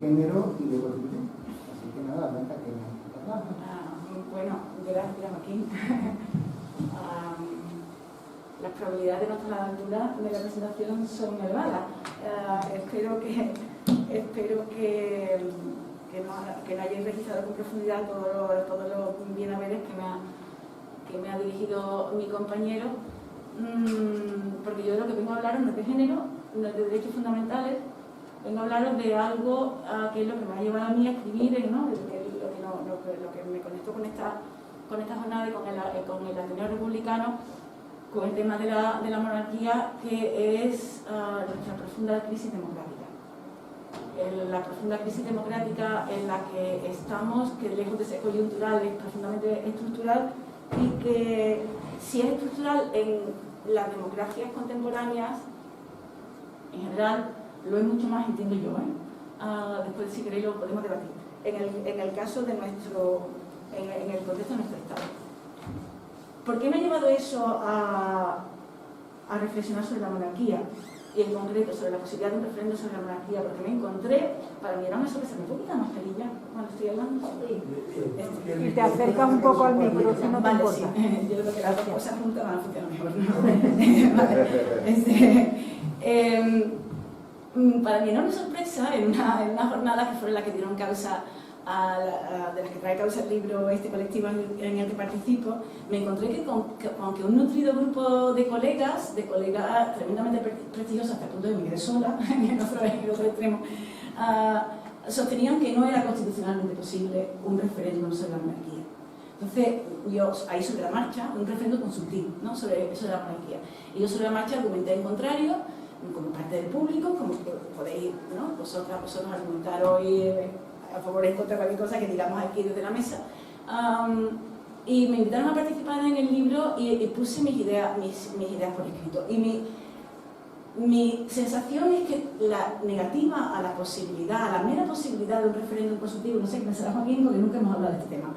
género y de constitución. Así que nada, Blanca, que me bueno, gracias, Joaquín. Las probabilidades de nuestra altura de la presentación son elevadas. Espero que no hayáis registrado con profundidad todos los bienaveres que me ha dirigido mi compañero, porque yo de lo que vengo a hablaros no es de género, no es de derechos fundamentales, vengo a hablaros de algo que es lo que me ha llevado a mí a escribir, ¿no? Lo que me conectó con esta jornada y con el Ateneo Republicano, con el tema de la monarquía, que es nuestra profunda crisis democrática. La profunda crisis democrática en la que estamos, que lejos de ser coyuntural es profundamente estructural, y que si es estructural en las democracias contemporáneas, en general, lo es mucho más, entiendo yo, después si queréis lo podemos debatir, en el caso de en el contexto de nuestro Estado. ¿Por qué me ha llevado eso a reflexionar sobre la monarquía? Y en concreto sobre la posibilidad de un referéndum sobre la monarquía, porque me encontré, para mí era una sorpresa, ¿me puedo quitar mascarilla cuando estoy hablando? Y te acercas un poco al micro, si no te vale, importa. Sí. Yo creo que las dos cosas juntas van a funcionar mejor, ¿no? Para mí era una sorpresa en una jornada que fueron las que dieron causa de las que trae causa el libro este colectivo en el que participo, me encontré que aunque un nutrido grupo de colegas tremendamente prestigiosos hasta el punto de que me quedé sola en el otro extremo, sostenían que no era constitucionalmente posible un referéndum sobre la monarquía. Entonces, yo ahí sobre la marcha, un referéndum consultivo, ¿no? sobre la monarquía. Y yo sobre la marcha argumenté en contrario, como parte del público, como podéis, ¿no? vosotros argumentar hoy a favor y en contra de cualquier cosa que digamos aquí desde la mesa. Y me invitaron a participar en el libro y puse mis ideas por escrito. Y mi sensación es que la negativa a la posibilidad, a la mera posibilidad de un referéndum consultivo, no sé qué pensará Joaquín, porque nunca hemos hablado de este tema,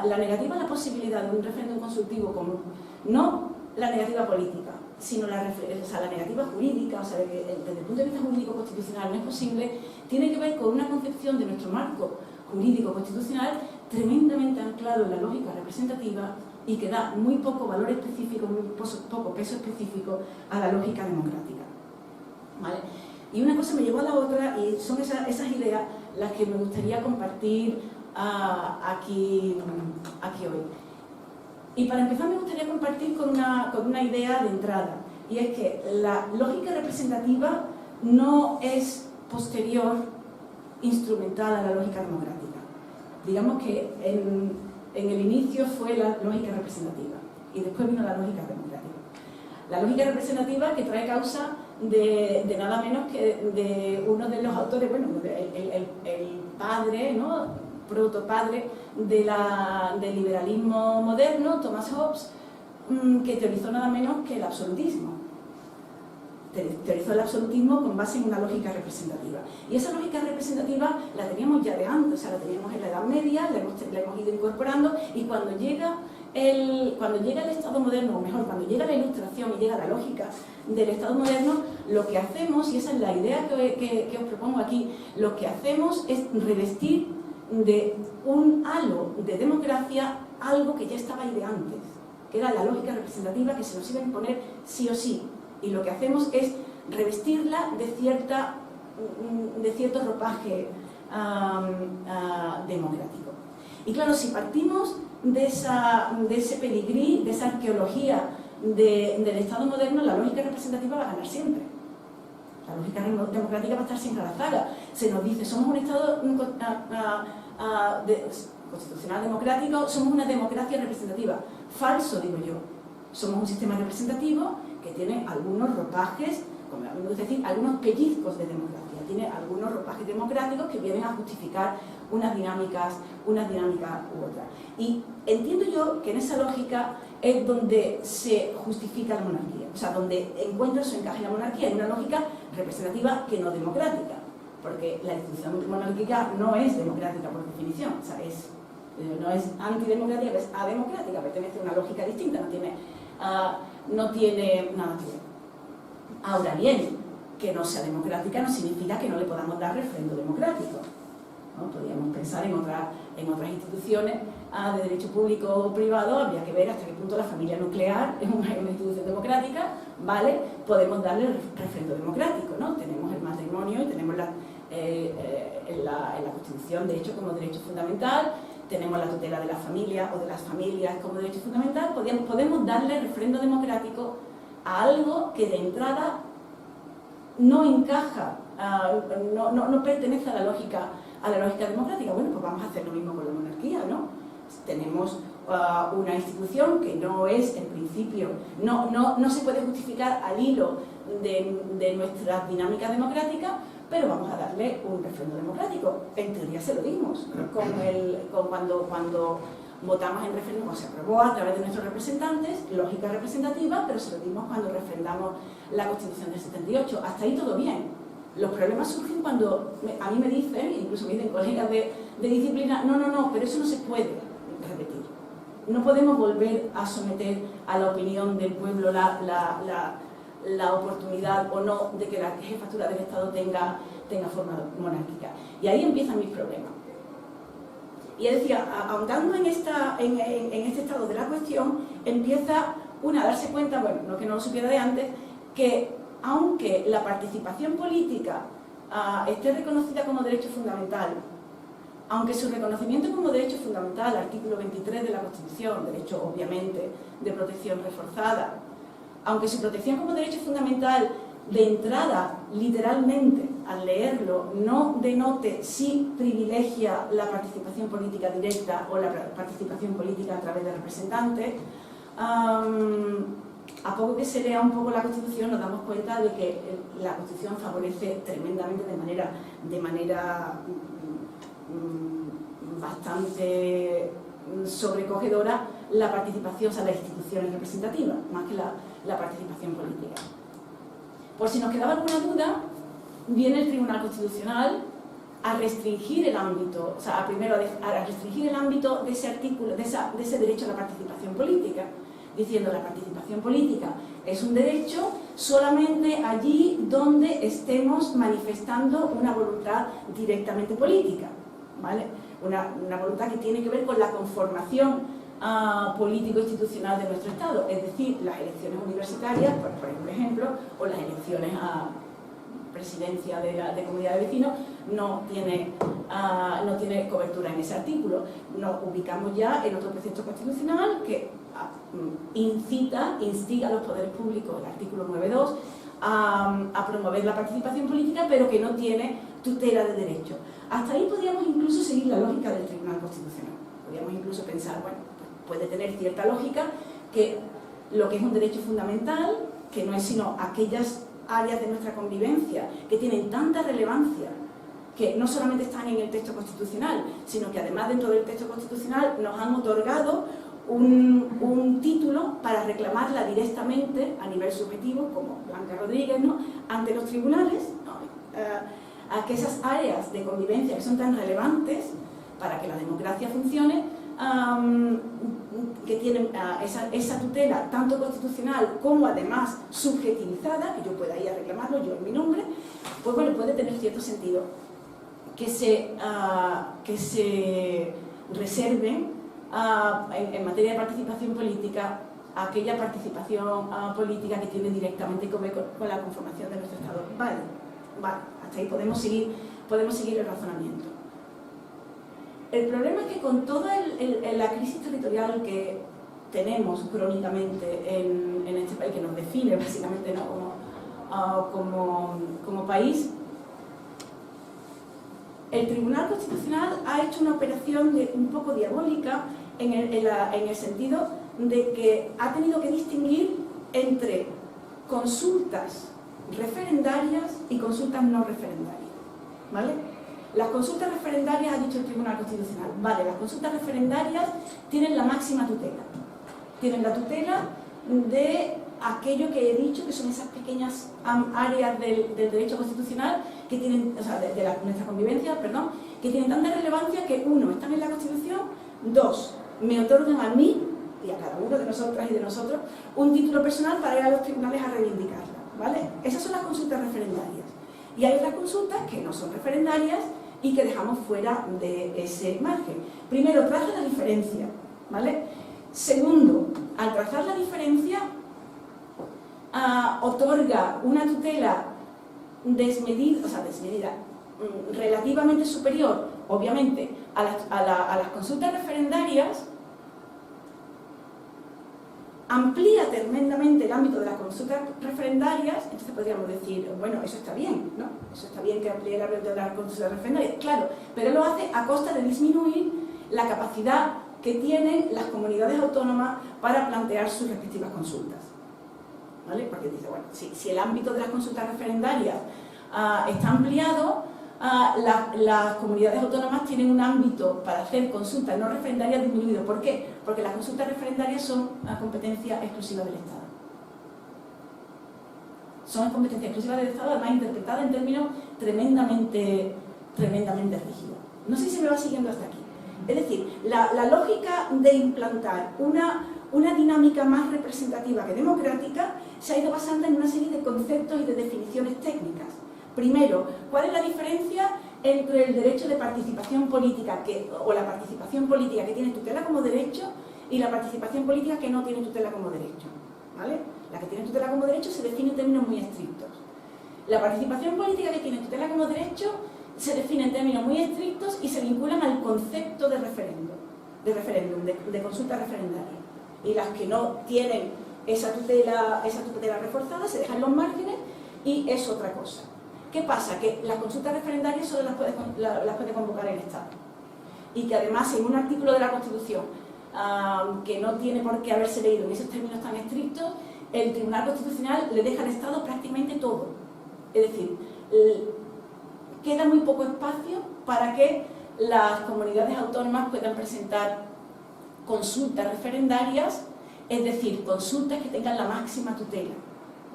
la negativa a la posibilidad de un referéndum consultivo, como no la negativa política, sino la negativa jurídica, o sea, que desde el punto de vista jurídico constitucional no es posible, tiene que ver con una concepción de nuestro marco jurídico constitucional tremendamente anclado en la lógica representativa y que da muy poco valor específico, muy poco peso específico a la lógica democrática. ¿Vale? Y una cosa me llevó a la otra y son esas ideas las que me gustaría compartir aquí hoy. Y para empezar me gustaría compartir con una idea de entrada, y es que la lógica representativa no es posterior, instrumental a la lógica democrática. Digamos que en el inicio fue la lógica representativa y después vino la lógica democrática. La lógica representativa que trae causa de nada menos que de uno de los autores, bueno, el padre, ¿no? Protopadre del liberalismo moderno, Thomas Hobbes, que teorizó nada menos que el absolutismo. Teorizó el absolutismo con base en una lógica representativa. Y esa lógica representativa la teníamos ya de antes, o sea, la teníamos en la Edad Media, la hemos ido incorporando, y cuando llega el Estado moderno, o mejor, cuando llega la Ilustración y llega la lógica del Estado moderno, lo que hacemos, y esa es la idea que os propongo aquí, lo que hacemos es revestir de un halo de democracia algo que ya estaba ahí de antes, que era la lógica representativa que se nos iba a imponer sí o sí, y lo que hacemos es revestirla de cierto ropaje democrático. Y claro, si partimos de ese pedigrí, de esa arqueología del Estado moderno, la lógica representativa va a ganar siempre. La lógica democrática va a estar siempre a la zaga. Se nos dice, somos un Estado constitucional democrático, somos una democracia representativa. Falso, digo yo. Somos un sistema representativo que tiene algunos ropajes, como a mí me gusta decir, algunos pellizcos de democracia. Tiene algunos ropajes democráticos que vienen a justificar unas dinámicas u otras. Y entiendo yo que en esa lógica es donde se justifica la monarquía, o sea, donde encuentra su encaje la monarquía en una lógica representativa que no democrática, porque la institución monárquica no es democrática por definición, o sea, no es antidemocrática, es ademocrática, pertenece a una lógica distinta, no tiene nada que ver. Ahora bien, que no sea democrática no significa que no le podamos dar refrendo democrático, ¿no? Podríamos pensar en otras instituciones de derecho público o privado. Habría que ver hasta qué punto la familia nuclear es una institución democrática, ¿vale? Podemos darle refrendo democrático, ¿no? Tenemos el matrimonio y tenemos en la Constitución, de hecho, como derecho fundamental, tenemos la tutela de la familia o de las familias como derecho fundamental. Podemos darle refrendo democrático a algo que de entrada no encaja, no pertenece a la lógica democrática. Bueno, pues vamos a hacer lo mismo con la monarquía, ¿no? Tenemos una institución que no es, en principio, no se puede justificar al hilo de nuestra dinámica democrática, pero vamos a darle un refrendo democrático. En teoría se lo dimos, cuando votamos en referéndum, cuando se aprobó a través de nuestros representantes, lógica representativa, pero se lo dimos cuando refrendamos la Constitución del 78. Hasta ahí todo bien. Los problemas surgen cuando a mí me dicen, incluso me dicen colegas de disciplina, no, pero eso no se puede repetir. No podemos volver a someter a la opinión del pueblo la oportunidad o no de que la jefatura del Estado tenga forma monárquica. Y ahí empiezan mis problemas. Y es decir, ahondando en este estado de la cuestión, empieza una a darse cuenta, bueno, no que no lo supiera de antes, que aunque la participación política esté reconocida como derecho fundamental, aunque su reconocimiento como derecho fundamental, artículo 23 de la Constitución, derecho obviamente de protección reforzada, aunque su protección como derecho fundamental de entrada, literalmente, al leerlo, no denote si privilegia la participación política directa o la participación política a través de representantes, a poco que se lea un poco la Constitución nos damos cuenta de que la Constitución favorece tremendamente de manera bastante sobrecogedora la participación, o sea, las instituciones representativas, más que la participación política. Por si nos quedaba alguna duda, viene el Tribunal Constitucional a restringir el ámbito, o sea, primero a restringir el ámbito de ese artículo, de ese derecho a la participación política, diciendo la participación política es un derecho solamente allí donde estemos manifestando una voluntad directamente política, ¿vale? Una voluntad que tiene que ver con la conformación político-institucional de nuestro Estado, es decir, las elecciones universitarias, por ejemplo, o las elecciones a presidencia de comunidad de vecinos, no tiene cobertura en ese artículo. Nos ubicamos ya en otro precepto constitucional que instiga a los poderes públicos, el artículo 9.2, a promover la participación política, pero que no tiene tutela de derecho. Hasta ahí podríamos incluso seguir la lógica del Tribunal Constitucional. Podríamos incluso pensar, bueno, puede tener cierta lógica que lo que es un derecho fundamental, que no es sino aquellas áreas de nuestra convivencia que tienen tanta relevancia, que no solamente están en el texto constitucional, sino que además dentro del texto constitucional nos han otorgado un título para reclamarla directamente a nivel subjetivo, como Blanca Rodríguez, ¿no?, ante los tribunales, ¿no?, a que esas áreas de convivencia que son tan relevantes para que la democracia funcione, que tienen esa tutela tanto constitucional como además subjetivizada, que yo pueda ir a reclamarlo yo en mi nombre, pues bueno, puede tener cierto sentido que se reserven en materia de participación política aquella participación política que tiene directamente que ver con la conformación de nuestro Estado. Vale, hasta ahí podemos seguir el razonamiento. El problema es que con toda la crisis territorial que tenemos crónicamente en este país, que nos define básicamente, ¿no?, como país, el Tribunal Constitucional ha hecho una operación un poco diabólica en el sentido de que ha tenido que distinguir entre consultas referendarias y consultas no referendarias, ¿vale? Las consultas referendarias, ha dicho el Tribunal Constitucional, vale, las consultas referendarias tienen la máxima tutela. Tienen la tutela de aquello que he dicho, que son esas pequeñas áreas del derecho constitucional que tienen, o sea, de nuestra convivencia, perdón, que tienen tanta relevancia que, uno, están en la Constitución, dos, me otorgan a mí y a cada uno de nosotras y de nosotros un título personal para ir a los tribunales a reivindicarla. ¿vale? Esas son las consultas referendarias. Y hay otras consultas que no son referendarias y que dejamos fuera de ese margen. Primero, traza la diferencia, ¿vale? Segundo, al trazar la diferencia, otorga una tutela desmedida, relativamente superior, obviamente, a las consultas referendarias, amplía tremendamente el ámbito de las consultas referendarias. Entonces podríamos decir, bueno, eso está bien, ¿no? Eso está bien que amplíe el ámbito de las consultas referendarias, claro, pero lo hace a costa de disminuir la capacidad que tienen las comunidades autónomas para plantear sus respectivas consultas, ¿vale? Porque dice, bueno, si el ámbito de las consultas referendarias está ampliado, las comunidades autónomas tienen un ámbito para hacer consultas no referendarias disminuido. ¿Por qué? Porque las consultas referendarias son una competencia exclusiva del Estado. Son competencia exclusiva del Estado, además interpretada en términos tremendamente rígidos. No sé si se me va siguiendo hasta aquí. Es decir, la lógica de implantar una dinámica más representativa que democrática se ha ido basando en una serie de conceptos y de definiciones técnicas. Primero, ¿cuál es la diferencia entre el derecho de participación política o la participación política que tiene tutela como derecho y la participación política que no tiene tutela como derecho? ¿Vale? La que tiene tutela como derecho se define en términos muy estrictos. La participación política que tiene tutela como derecho se define en términos muy estrictos y se vinculan al concepto de referéndum, de consulta referendaria. Y las que no tienen esa tutela reforzada se dejan los márgenes y es otra cosa. ¿Qué pasa? Que las consultas referendarias solo las puede convocar el Estado. Y que además en un artículo de la Constitución que no tiene por qué haberse leído en esos términos tan estrictos, el Tribunal Constitucional le deja al Estado prácticamente todo. Es decir, queda muy poco espacio para que las comunidades autónomas puedan presentar consultas referendarias, es decir, consultas que tengan la máxima tutela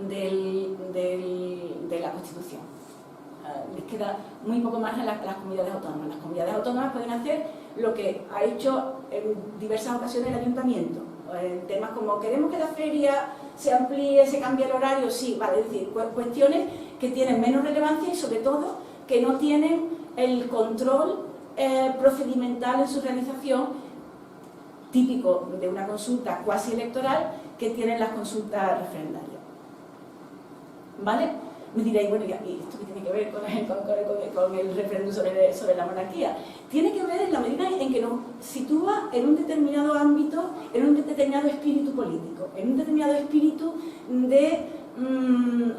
de la Constitución. Les queda muy poco más a las comunidades autónomas. Las comunidades autónomas pueden hacer lo que ha hecho en diversas ocasiones el ayuntamiento. Temas como, ¿queremos que la feria se amplíe, se cambie el horario? Sí, vale, es decir, cuestiones que tienen menos relevancia y sobre todo que no tienen el control procedimental en su realización típico de una consulta cuasi electoral que tienen las consultas referendarias. ¿Vale? Me diréis, bueno, ¿y esto qué tiene que ver con el referéndum sobre la monarquía? Tiene que ver en la medida en que nos sitúa en un determinado ámbito, en un determinado espíritu político, en un determinado espíritu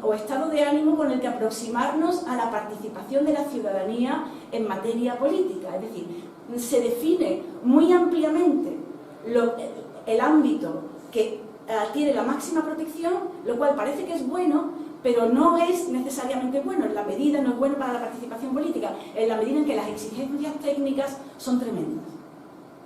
o estado de ánimo con el que aproximarnos a la participación de la ciudadanía en materia política. Es decir, se define muy ampliamente el ámbito que tiene la máxima protección, lo cual parece que es bueno, pero no es necesariamente bueno, en la medida, no es bueno para la participación política, en la medida en que las exigencias técnicas son tremendas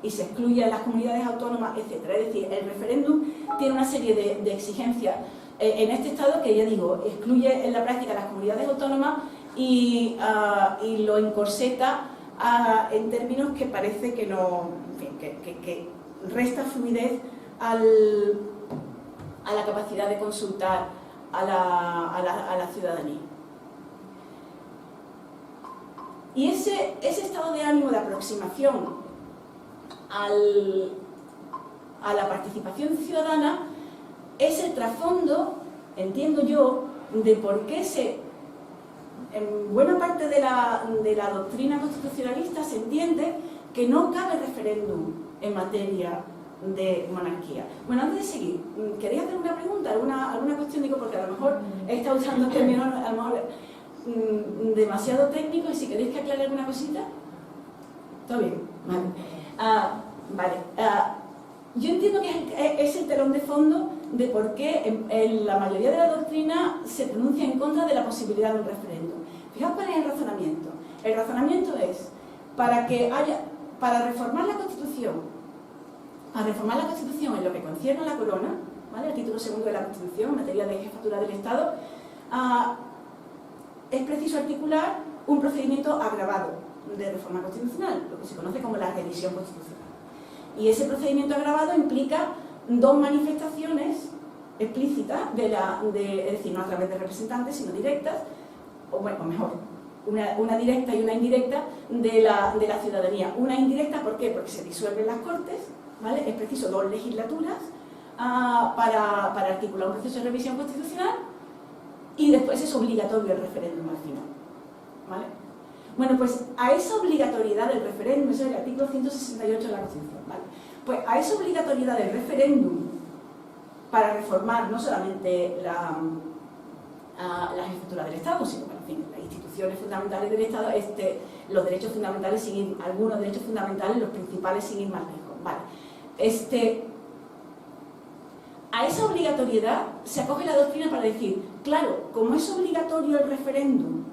y se excluyen las comunidades autónomas, etc. Es decir, el referéndum tiene una serie de exigencias en este estado que, ya digo, excluye en la práctica las comunidades autónomas y lo encorseta en términos que parece que no, en fin, que resta fluidez a la capacidad de consultar a la ciudadanía. Y ese estado de ánimo de aproximación a la participación ciudadana es el trasfondo, entiendo yo, de por qué en buena parte de la doctrina constitucionalista se entiende que no cabe referéndum en materia de monarquía. Bueno, antes de seguir, ¿queréis hacer una pregunta? ¿Alguna cuestión? Digo, porque a lo mejor he estado usando términos a lo mejor demasiado técnicos y si queréis que aclare alguna cosita. ¿Todo bien? Vale. Yo entiendo que es el telón de fondo de por qué en la mayoría de la doctrina se pronuncia en contra de la posibilidad de un referéndum. Fijaos cuál es el razonamiento. El razonamiento es para reformar la Constitución. A reformar la Constitución en lo que concierne a la corona, ¿vale? El título segundo de la Constitución, en materia de jefatura del Estado, es preciso articular un procedimiento agravado de reforma constitucional, lo que se conoce como la revisión constitucional. Y ese procedimiento agravado implica dos manifestaciones explícita, es decir, no a través de representantes, sino directas, o bueno, mejor, una directa y una indirecta de la ciudadanía. Una indirecta, ¿por qué? Porque se disuelven las Cortes, ¿vale? Es preciso 2 legislaturas para articular un proceso de revisión constitucional, y después es obligatorio el referéndum al final, ¿vale? Bueno, pues a esa obligatoriedad del referéndum, eso es el artículo 168 de la Constitución, ¿vale? Pues a esa obligatoriedad del referéndum para reformar no solamente la jefatura del Estado, sino, bueno, en fin, las instituciones fundamentales del Estado, los derechos fundamentales, algunos derechos fundamentales, los principales, sin ir más lejos, ¿vale? A esa obligatoriedad se acoge la doctrina para decir, claro, como es obligatorio el referéndum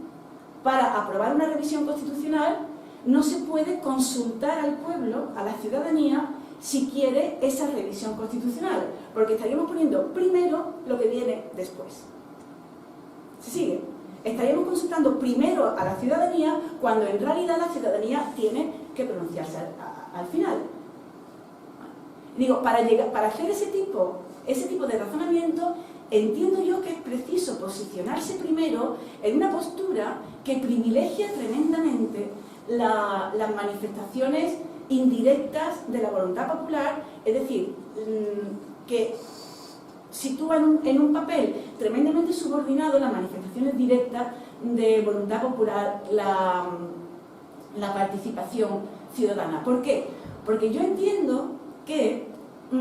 para aprobar una revisión constitucional, no se puede consultar al pueblo, a la ciudadanía, si quiere esa revisión constitucional, porque estaríamos poniendo primero lo que viene después. ¿Se sigue? Estaríamos consultando primero a la ciudadanía cuando en realidad la ciudadanía tiene que pronunciarse al final. Digo, para hacer ese tipo de razonamiento, entiendo yo que es preciso posicionarse primero en una postura que privilegia tremendamente las manifestaciones indirectas de la voluntad popular, es decir, que sitúa en un papel tremendamente subordinado las manifestaciones directas de voluntad popular, la participación ciudadana. ¿Por qué? Porque yo entiendo que... yo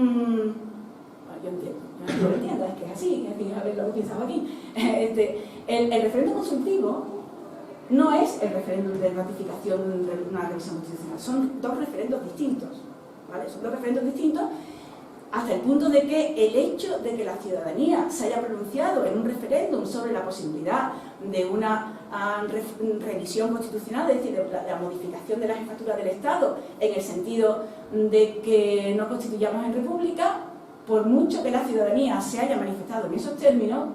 entiendo, es que es así, a ver lo que pensaba aquí. El referéndum consultivo no es el referéndum de ratificación de una revisión constitucional, son 2 referendos distintos, ¿vale? Son 2 referendos distintos, hasta el punto de que el hecho de que la ciudadanía se haya pronunciado en un referéndum sobre la posibilidad de una revisión constitucional, es decir, de la modificación de la jefatura del Estado, en el sentido de que no constituyamos en república, por mucho que la ciudadanía se haya manifestado en esos términos,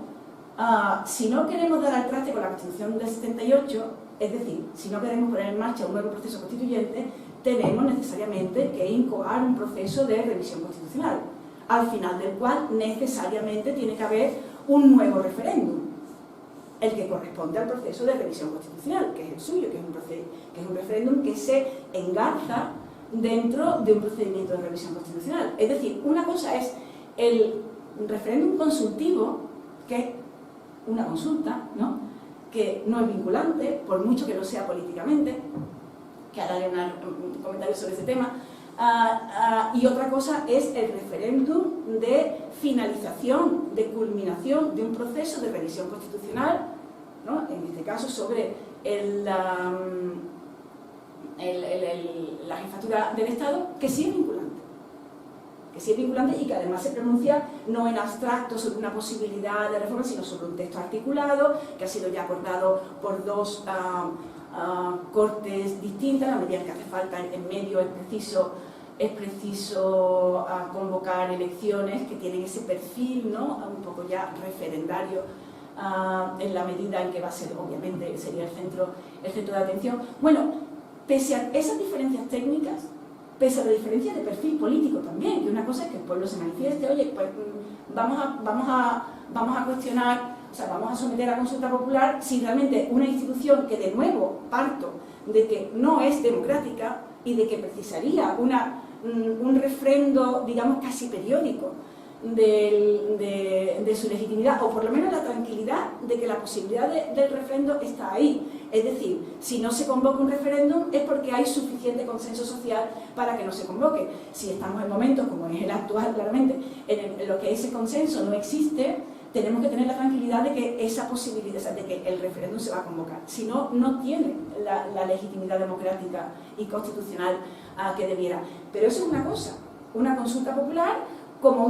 si no queremos dar al traste con la Constitución del 78, es decir, si no queremos poner en marcha un nuevo proceso constituyente, tenemos necesariamente que incoar un proceso de revisión constitucional, al final del cual necesariamente tiene que haber un nuevo referéndum, el que corresponde al proceso de revisión constitucional, que es el suyo, que es un referéndum que se engarza dentro de un procedimiento de revisión constitucional. Es decir, una cosa es el referéndum consultivo, que es una consulta, ¿no?, que no es vinculante, por mucho que lo sea políticamente, que ahora haré un comentario sobre ese tema, y otra cosa es el referéndum de finalización, de culminación de un proceso de revisión constitucional, ¿no?, en este caso sobre la jefatura del Estado, que sí es vinculante y que además se pronuncia no en abstracto sobre una posibilidad de reforma, sino sobre un texto articulado que ha sido ya acordado por 2 cortes distintas. A medida que hace falta en medio es preciso convocar elecciones que tienen ese perfil, ¿no?, un poco ya referendario, en la medida en que va a ser, obviamente, sería el centro de atención. Bueno, pese a esas diferencias técnicas, pese a la diferencia de perfil político también, que una cosa es que el pueblo se manifieste, oye, pues vamos a cuestionar, o sea, vamos a someter a consulta popular si realmente una institución que, de nuevo, parto de que no es democrática y de que precisaría un refrendo, digamos, casi periódico de su legitimidad, o por lo menos la tranquilidad de que la posibilidad del refrendo está ahí. Es decir, si no se convoca un referéndum es porque hay suficiente consenso social para que no se convoque. Si estamos en momentos como es el actual, claramente, en lo que ese consenso no existe, tenemos que tener la tranquilidad de que esa posibilidad, o sea, de que el referéndum se va a convocar. Si no, no tiene la legitimidad democrática y constitucional que debiera. Pero eso es una cosa, una consulta popular como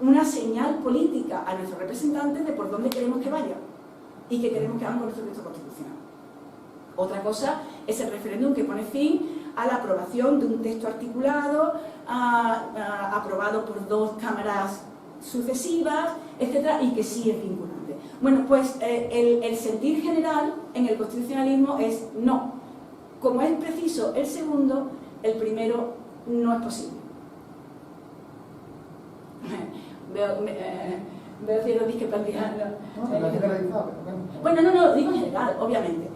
una señal política a nuestros representantes de por dónde queremos que vayan y que queremos que hagan con nuestro texto constitucional. Otra cosa es el referéndum que pone fin a la aprobación de un texto articulado, aprobado por 2 cámaras sucesivas, etcétera, y que sí es vinculante. Bueno, pues el sentir general en el constitucionalismo es no. Como es preciso el segundo, el primero no es posible. Veo ciertas discrepancias. No, no generalizado, pero Bueno, no, digo en general, obviamente.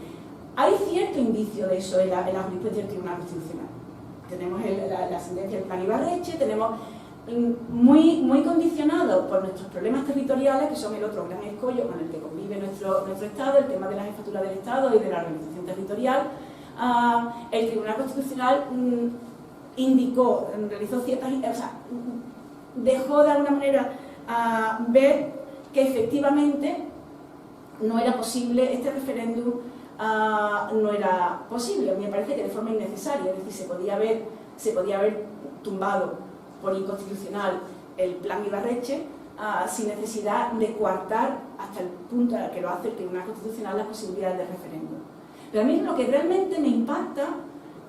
Hay cierto indicio de eso en la jurisprudencia del Tribunal Constitucional. Tenemos la sentencia del Plan Ibarretxe, tenemos muy condicionado por nuestros problemas territoriales, que son el otro gran escollo con el que convive nuestro Estado, el tema de la jefatura del Estado y de la organización territorial. El Tribunal Constitucional indicó, realizó ciertas... O sea, dejó de alguna manera ver que efectivamente no era posible, este referéndum no era posible. Me parece que de forma innecesaria, es decir, se podía haber tumbado por inconstitucional el Plan Ibarretxe sin necesidad de coartar hasta el punto en el que lo hace el Tribunal Constitucional las posibilidades de referéndum. Pero a mí lo que realmente me impacta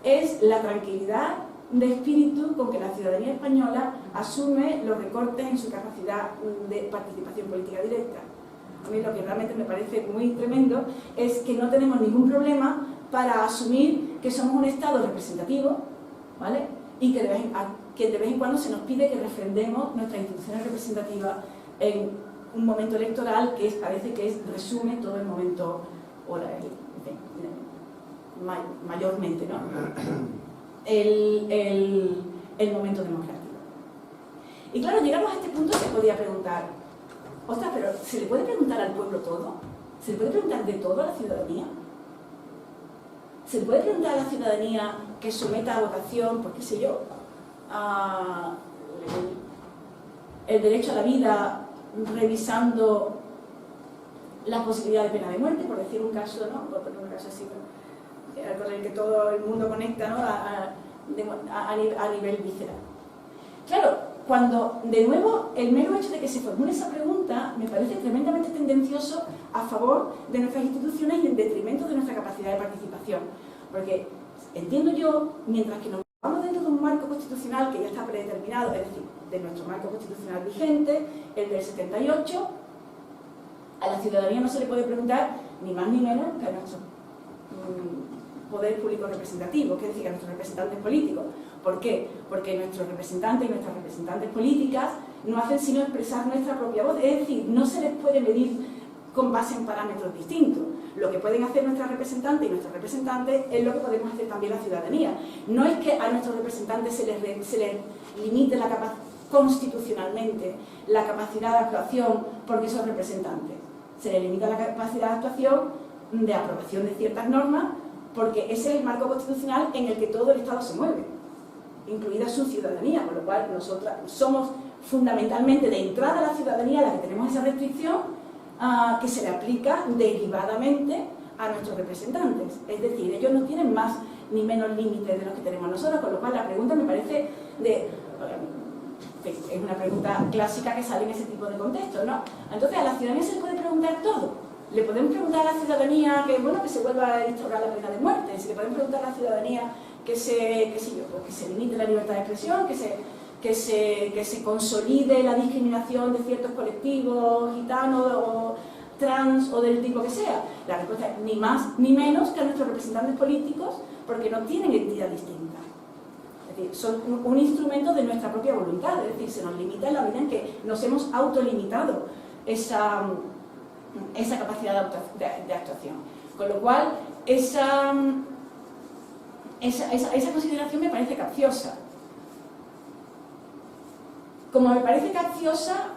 es la tranquilidad de espíritu con que la ciudadanía española asume los recortes en su capacidad de participación política directa. A mí lo que realmente me parece muy tremendo es que no tenemos ningún problema para asumir que somos un Estado representativo, ¿vale? Y que de vez en cuando se nos pide que refrendemos nuestras instituciones representativas en un momento electoral que parece que resume todo el momento, mayormente, ¿no? el momento democrático. Y claro, llegamos a este punto, se podía preguntar, ostras, pero ¿se le puede preguntar al pueblo todo? ¿Se le puede preguntar de todo a la ciudadanía? ¿Se le puede preguntar a la ciudadanía que someta a votación, pues qué sé yo, el derecho a la vida, revisando la posibilidad de pena de muerte, por decir un caso, ¿no? Por poner un caso así, con el que todo el mundo conecta, ¿no? a nivel visceral. Claro, cuando, de nuevo, el mero hecho de que se formule esa pregunta me parece tremendamente tendencioso a favor de nuestras instituciones y en detrimento de nuestra capacidad de participación. Porque entiendo yo, mientras que nos vamos dentro de un marco constitucional que ya está predeterminado, es decir, de nuestro marco constitucional vigente, el del 78, a la ciudadanía no se le puede preguntar ni más ni menos que a nuestro poder público representativo, que es decir, a nuestros representantes políticos. ¿Por qué? Porque nuestros representantes y nuestras representantes políticas no hacen sino expresar nuestra propia voz, es decir, no se les puede medir con base en parámetros distintos. Lo que pueden hacer nuestras representantes y nuestros representantes es lo que podemos hacer también la ciudadanía. No es que a nuestros representantes se les limite constitucionalmente la capacidad de actuación porque son representantes. Se les limita la capacidad de actuación de aprobación de ciertas normas porque ese es el marco constitucional en el que todo el Estado se mueve, incluida su ciudadanía, con lo cual nosotras somos fundamentalmente de entrada a la ciudadanía la que tenemos esa restricción que se le aplica derivadamente a nuestros representantes. Es decir, ellos no tienen más ni menos límites de los que tenemos nosotros, con lo cual la pregunta me parece es una pregunta clásica que sale en ese tipo de contextos, ¿no? Entonces, a la ciudadanía se le puede preguntar todo. Le podemos preguntar a la ciudadanía que se vuelva a instaurar la pena de muerte, se le podemos preguntar a la ciudadanía que se limite la libertad de expresión, que se consolide la discriminación de ciertos colectivos gitanos o trans o del tipo que sea. La respuesta es ni más ni menos que a nuestros representantes políticos, porque no tienen entidad distinta. Es decir, son un instrumento de nuestra propia voluntad, es decir, se nos limita en la medida en que nos hemos autolimitado esa capacidad de actuación. Con lo cual, esa consideración me parece capciosa. Como me parece capciosa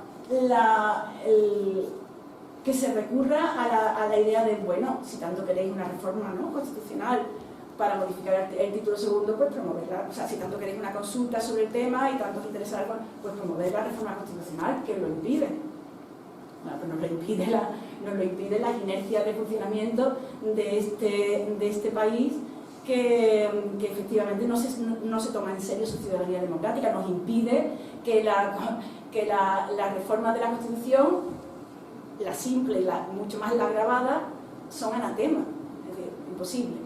que se recurra a la idea de, bueno, si tanto queréis una reforma, ¿no?, constitucional para modificar el título segundo, pues promoverla. O sea, si tanto queréis una consulta sobre el tema y tanto os interesa, pues promover la reforma constitucional, que lo impide. Bueno, pues nos lo impide las inercias de funcionamiento de este país que efectivamente no se toma en serio su ciudadanía democrática, nos impide que la reforma de la Constitución, la simple y mucho más la agravada, son anatema, es decir, imposible.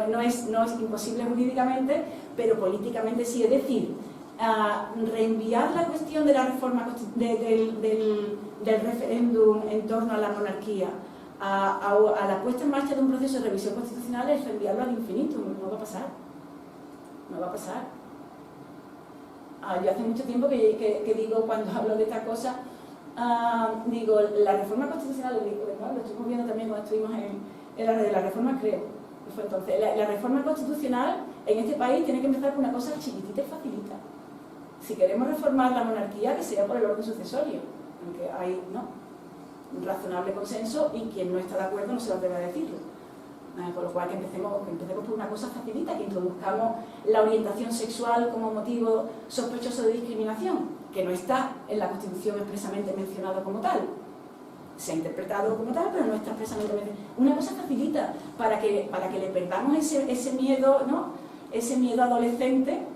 No es imposible jurídicamente, pero políticamente sí. Es decir, reenviar la cuestión de la reforma del referéndum en torno a la monarquía a la puesta en marcha de un proceso de revisión constitucional es reenviarlo al infinito. No va a pasar. No va a pasar. Yo hace mucho tiempo que digo, cuando hablo de esta cosa, digo, la reforma constitucional, lo estuvimos viendo también cuando estuvimos en la de la reforma, creo, que fue entonces, la reforma constitucional en este país tiene que empezar por una cosa chiquitita y facilita. Si queremos reformar la monarquía, que sea por el orden sucesorio, aunque hay, ¿no?, un razonable consenso y quien no está de acuerdo no se lo atreve a decirlo. Con lo cual que empecemos por una cosa facilita, que introduzcamos la orientación sexual como motivo sospechoso de discriminación, que no está en la Constitución expresamente mencionado como tal. Se ha interpretado como tal, pero no está expresamente mencionado. Una cosa facilita para que le perdamos ese miedo, ¿no?, ese miedo adolescente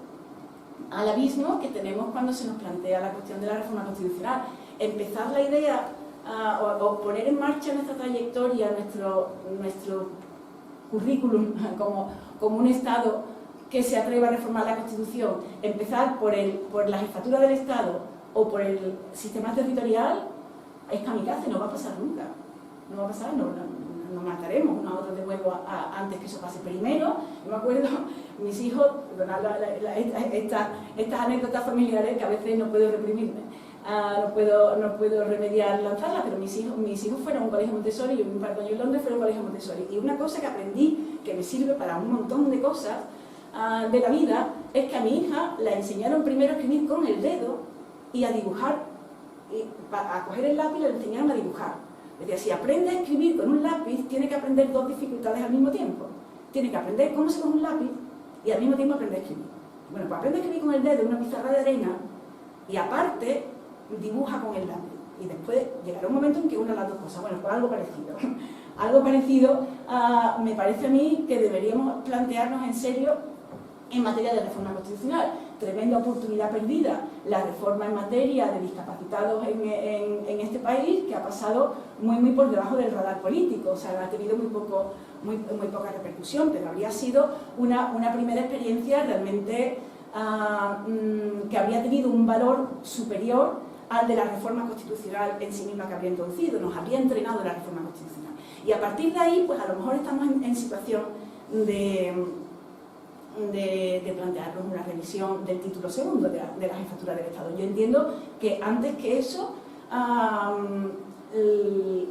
al abismo que tenemos cuando se nos plantea la cuestión de la reforma constitucional. Empezar la idea o poner en marcha nuestra trayectoria, nuestro currículum como un Estado que se atreva a reformar la Constitución, empezar por la jefatura del Estado o por el sistema territorial, es kamikaze, no va a pasar nunca. No va a pasar, nos mataremos unos a otros de nuevo antes que eso pase. Primero, yo me acuerdo, mis hijos, estas anécdotas familiares que a veces no puedo reprimirme, no puedo remediar lanzarlas, pero mis hijos fueron a un colegio Montessori, yo un par de años en Londres fui a un colegio Montessori, y una cosa que aprendí, que me sirve para un montón de cosas de la vida, es que a mi hija la enseñaron primero a escribir con el dedo y a dibujar, y a coger el lápiz y le enseñaron a dibujar. Es decir, si aprende a escribir con un lápiz, tiene que aprender dos dificultades al mismo tiempo. Tiene que aprender cómo se coge un lápiz y al mismo tiempo aprender a escribir. Bueno, pues aprende a escribir con el dedo en una pizarra de arena y aparte dibuja con el lápiz. Y después llegará un momento en que una de las dos cosas. Bueno, pues algo parecido. Algo parecido me parece a mí que deberíamos plantearnos en serio en materia de reforma constitucional. Tremenda oportunidad perdida, la reforma en materia de discapacitados en este país, que ha pasado muy por debajo del radar político, o sea, ha tenido muy poca repercusión, pero habría sido una primera experiencia realmente que habría tenido un valor superior al de la reforma constitucional en sí misma que habría introducido, nos habría entrenado la reforma constitucional. Y a partir de ahí, pues a lo mejor estamos en situación de plantearnos una revisión del título segundo de la jefatura del Estado. Yo entiendo que antes que eso,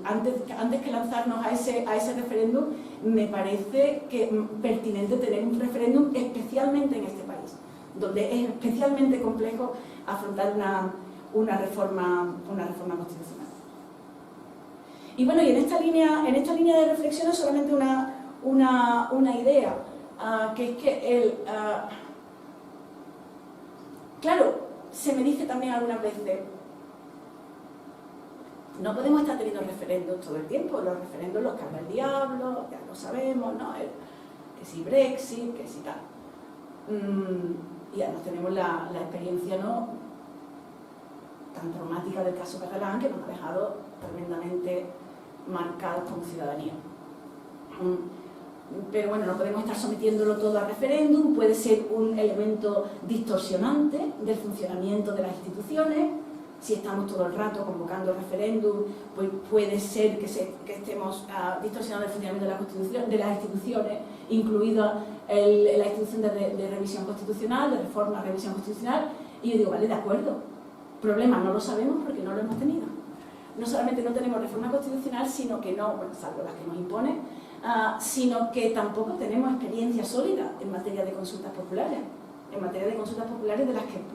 antes que lanzarnos a ese referéndum, me parece que pertinente tener un referéndum especialmente en este país, donde es especialmente complejo afrontar una reforma constitucional. Y bueno, y en esta línea de reflexión solamente una idea, que es que claro, se me dice también algunas veces, no podemos estar teniendo referendos todo el tiempo, los referendos los carga el diablo, ya lo sabemos, ¿no? Que si Brexit, que si tal. Y además tenemos la experiencia, ¿no?, tan traumática del caso catalán, que nos ha dejado tremendamente marcados como ciudadanía. Pero bueno, no podemos estar sometiéndolo todo a referéndum, puede ser un elemento distorsionante del funcionamiento de las instituciones. Si estamos todo el rato convocando referéndum, pues puede ser que estemos distorsionando el funcionamiento de las instituciones, incluida la institución de revisión constitucional, de reforma, revisión constitucional. Y yo digo, vale, de acuerdo, problema, no lo sabemos porque no lo hemos tenido. No solamente no tenemos reforma constitucional, sino que no, bueno, salvo las que nos imponen, sino que tampoco tenemos experiencia sólida en materia de consultas populares, de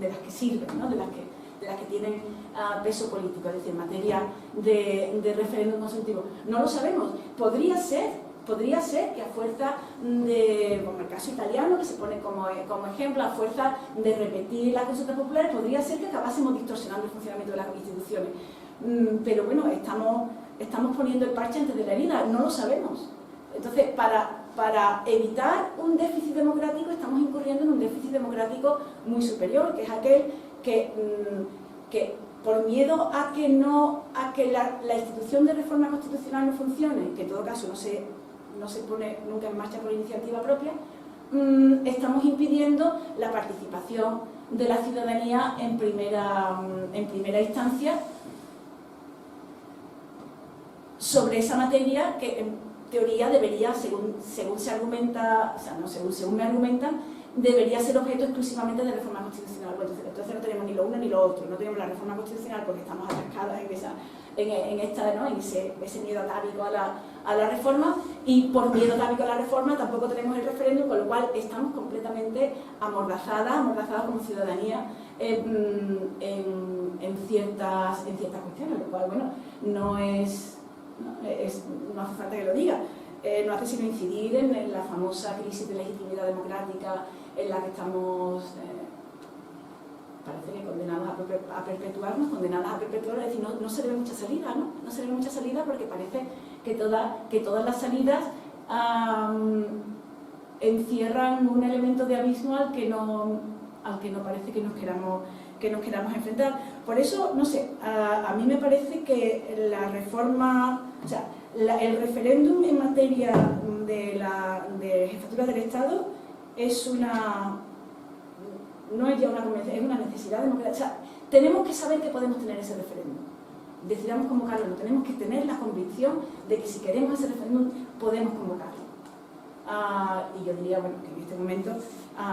las que sirven, ¿no?, de las que tienen peso político, es decir, en materia de referéndum consultivo. No lo sabemos. Podría ser que a fuerza de, como el caso italiano, que se pone como ejemplo, a fuerza de repetir las consultas populares, podría ser que acabásemos distorsionando el funcionamiento de las instituciones. Pero bueno, estamos poniendo el parche antes de la herida, no lo sabemos. Entonces, para evitar un déficit democrático, estamos incurriendo en un déficit democrático muy superior, que es aquel que por miedo a que la institución de reforma constitucional no funcione, que en todo caso no se pone nunca en marcha por iniciativa propia, estamos impidiendo la participación de la ciudadanía en primera instancia sobre esa materia que en teoría debería, según se argumenta, o sea, no según me argumentan, debería ser objeto exclusivamente de reforma constitucional. Bueno, entonces no tenemos ni lo uno ni lo otro, no tenemos la reforma constitucional porque estamos atascadas en ese miedo atávico a la reforma, y por miedo atávico a la reforma tampoco tenemos el referéndum, con lo cual estamos completamente amordazadas como ciudadanía en ciertas cuestiones, lo cual, bueno, no hace falta que lo diga. No hace sino incidir en la famosa crisis de legitimidad democrática en la que estamos, parece que condenadas a perpetuarnos, es decir, no se le ve mucha salida, ¿no? No se le ve mucha salida porque parece que todas las salidas encierran un elemento de abismo al que no parece que nos queramos enfrentar. Por eso, no sé, a mí me parece que la reforma, o sea, el referéndum en materia de jefatura del Estado no es ya una convención, es una necesidad democrática. O sea, tenemos que saber que podemos tener ese referéndum. Decidamos convocarlo, tenemos que tener la convicción de que si queremos ese referéndum podemos convocarlo. Y yo diría, bueno, que en este momento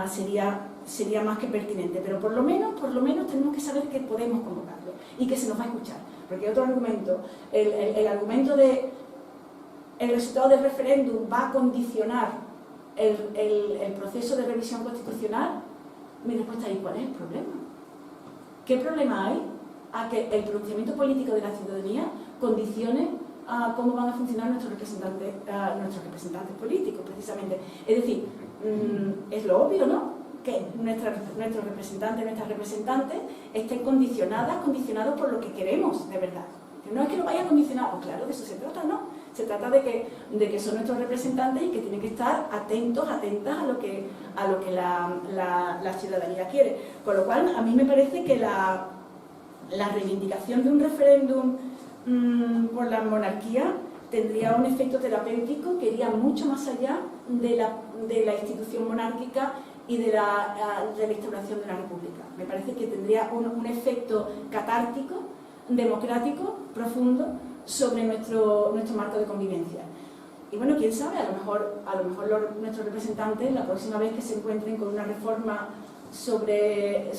sería más que pertinente, pero por lo menos tenemos que saber que podemos convocarlo y que se nos va a escuchar. Porque otro argumento, el argumento de el resultado del referéndum va a condicionar el proceso de revisión constitucional, mi respuesta es: ¿cuál es el problema? ¿Qué problema hay a que el pronunciamiento político de la ciudadanía condicione a cómo van a funcionar nuestros representantes políticos, precisamente? Es decir, es lo obvio, ¿no? Que nuestros representantes, nuestras representantes estén condicionados por lo que queremos de verdad. No es que lo vayan condicionados, claro, de eso se trata, ¿no? Se trata de que son nuestros representantes y que tienen que estar atentas a lo que la ciudadanía quiere. Con lo cual, a mí me parece que la reivindicación de un referéndum por la monarquía tendría un efecto terapéutico que iría mucho más allá de la institución monárquica y de la instauración de una república. Me parece que tendría un efecto catártico, democrático, profundo, sobre nuestro marco de convivencia. Y bueno, quién sabe, a lo mejor nuestros representantes, la próxima vez que se encuentren con una reforma sobre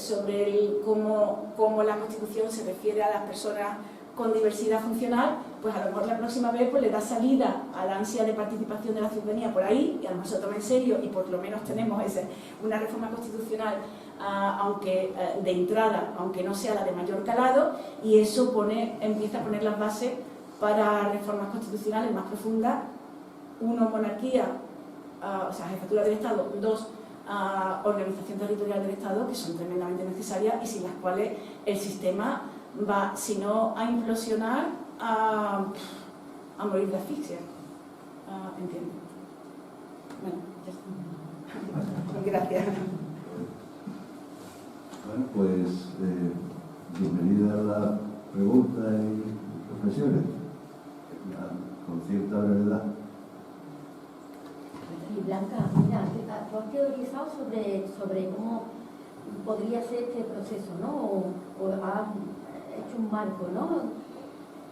cómo la Constitución se refiere a las personas con diversidad funcional, pues a lo mejor la próxima vez le da salida a la ansia de participación de la ciudadanía por ahí, y a lo mejor se toma en serio y por lo menos tenemos una reforma constitucional aunque de entrada, aunque no sea la de mayor calado, y eso empieza a poner las bases para reformas constitucionales más profundas: 1, monarquía, o sea, jefatura del Estado; 2, organización territorial del Estado, que son tremendamente necesarias y sin las cuales el sistema va, si no a implosionar, a morir de asfixia. ¿Entiendo? Bueno, ya está. Gracias. Bueno, pues bienvenida a la pregunta y reflexiones, con cierta brevedad. Y Blanca, mira, tú has teorizado sobre cómo podría ser este proceso, ¿no? O has hecho un marco, ¿no?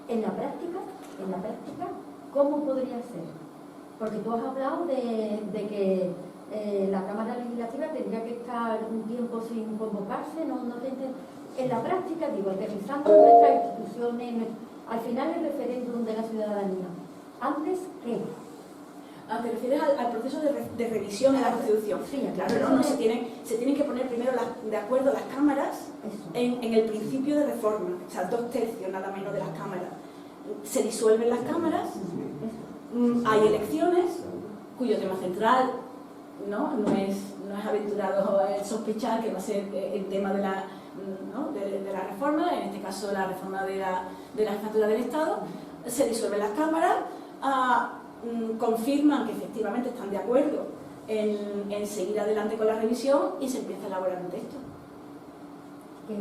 En la práctica, ¿cómo podría ser? Porque tú has hablado de que la Cámara Legislativa tendría que estar un tiempo sin convocarse, no en la práctica, digo, aterrizando nuestras instituciones, al final el referéndum de la ciudadanía. ¿Antes qué? ¿Te refieres al proceso de revisión de la Constitución? Sí, claro, no, se tienen que poner primero de acuerdo las cámaras en el principio de reforma, o sea, 2/3 nada menos de las cámaras. Se disuelven las cámaras, hay elecciones, cuyo tema central no es aventurado sospechar que va a ser el tema de la reforma, en este caso la reforma de la jefatura del Estado. Se disuelven las cámaras, confirman que efectivamente están de acuerdo en seguir adelante con la revisión y se empieza a elaborar un texto.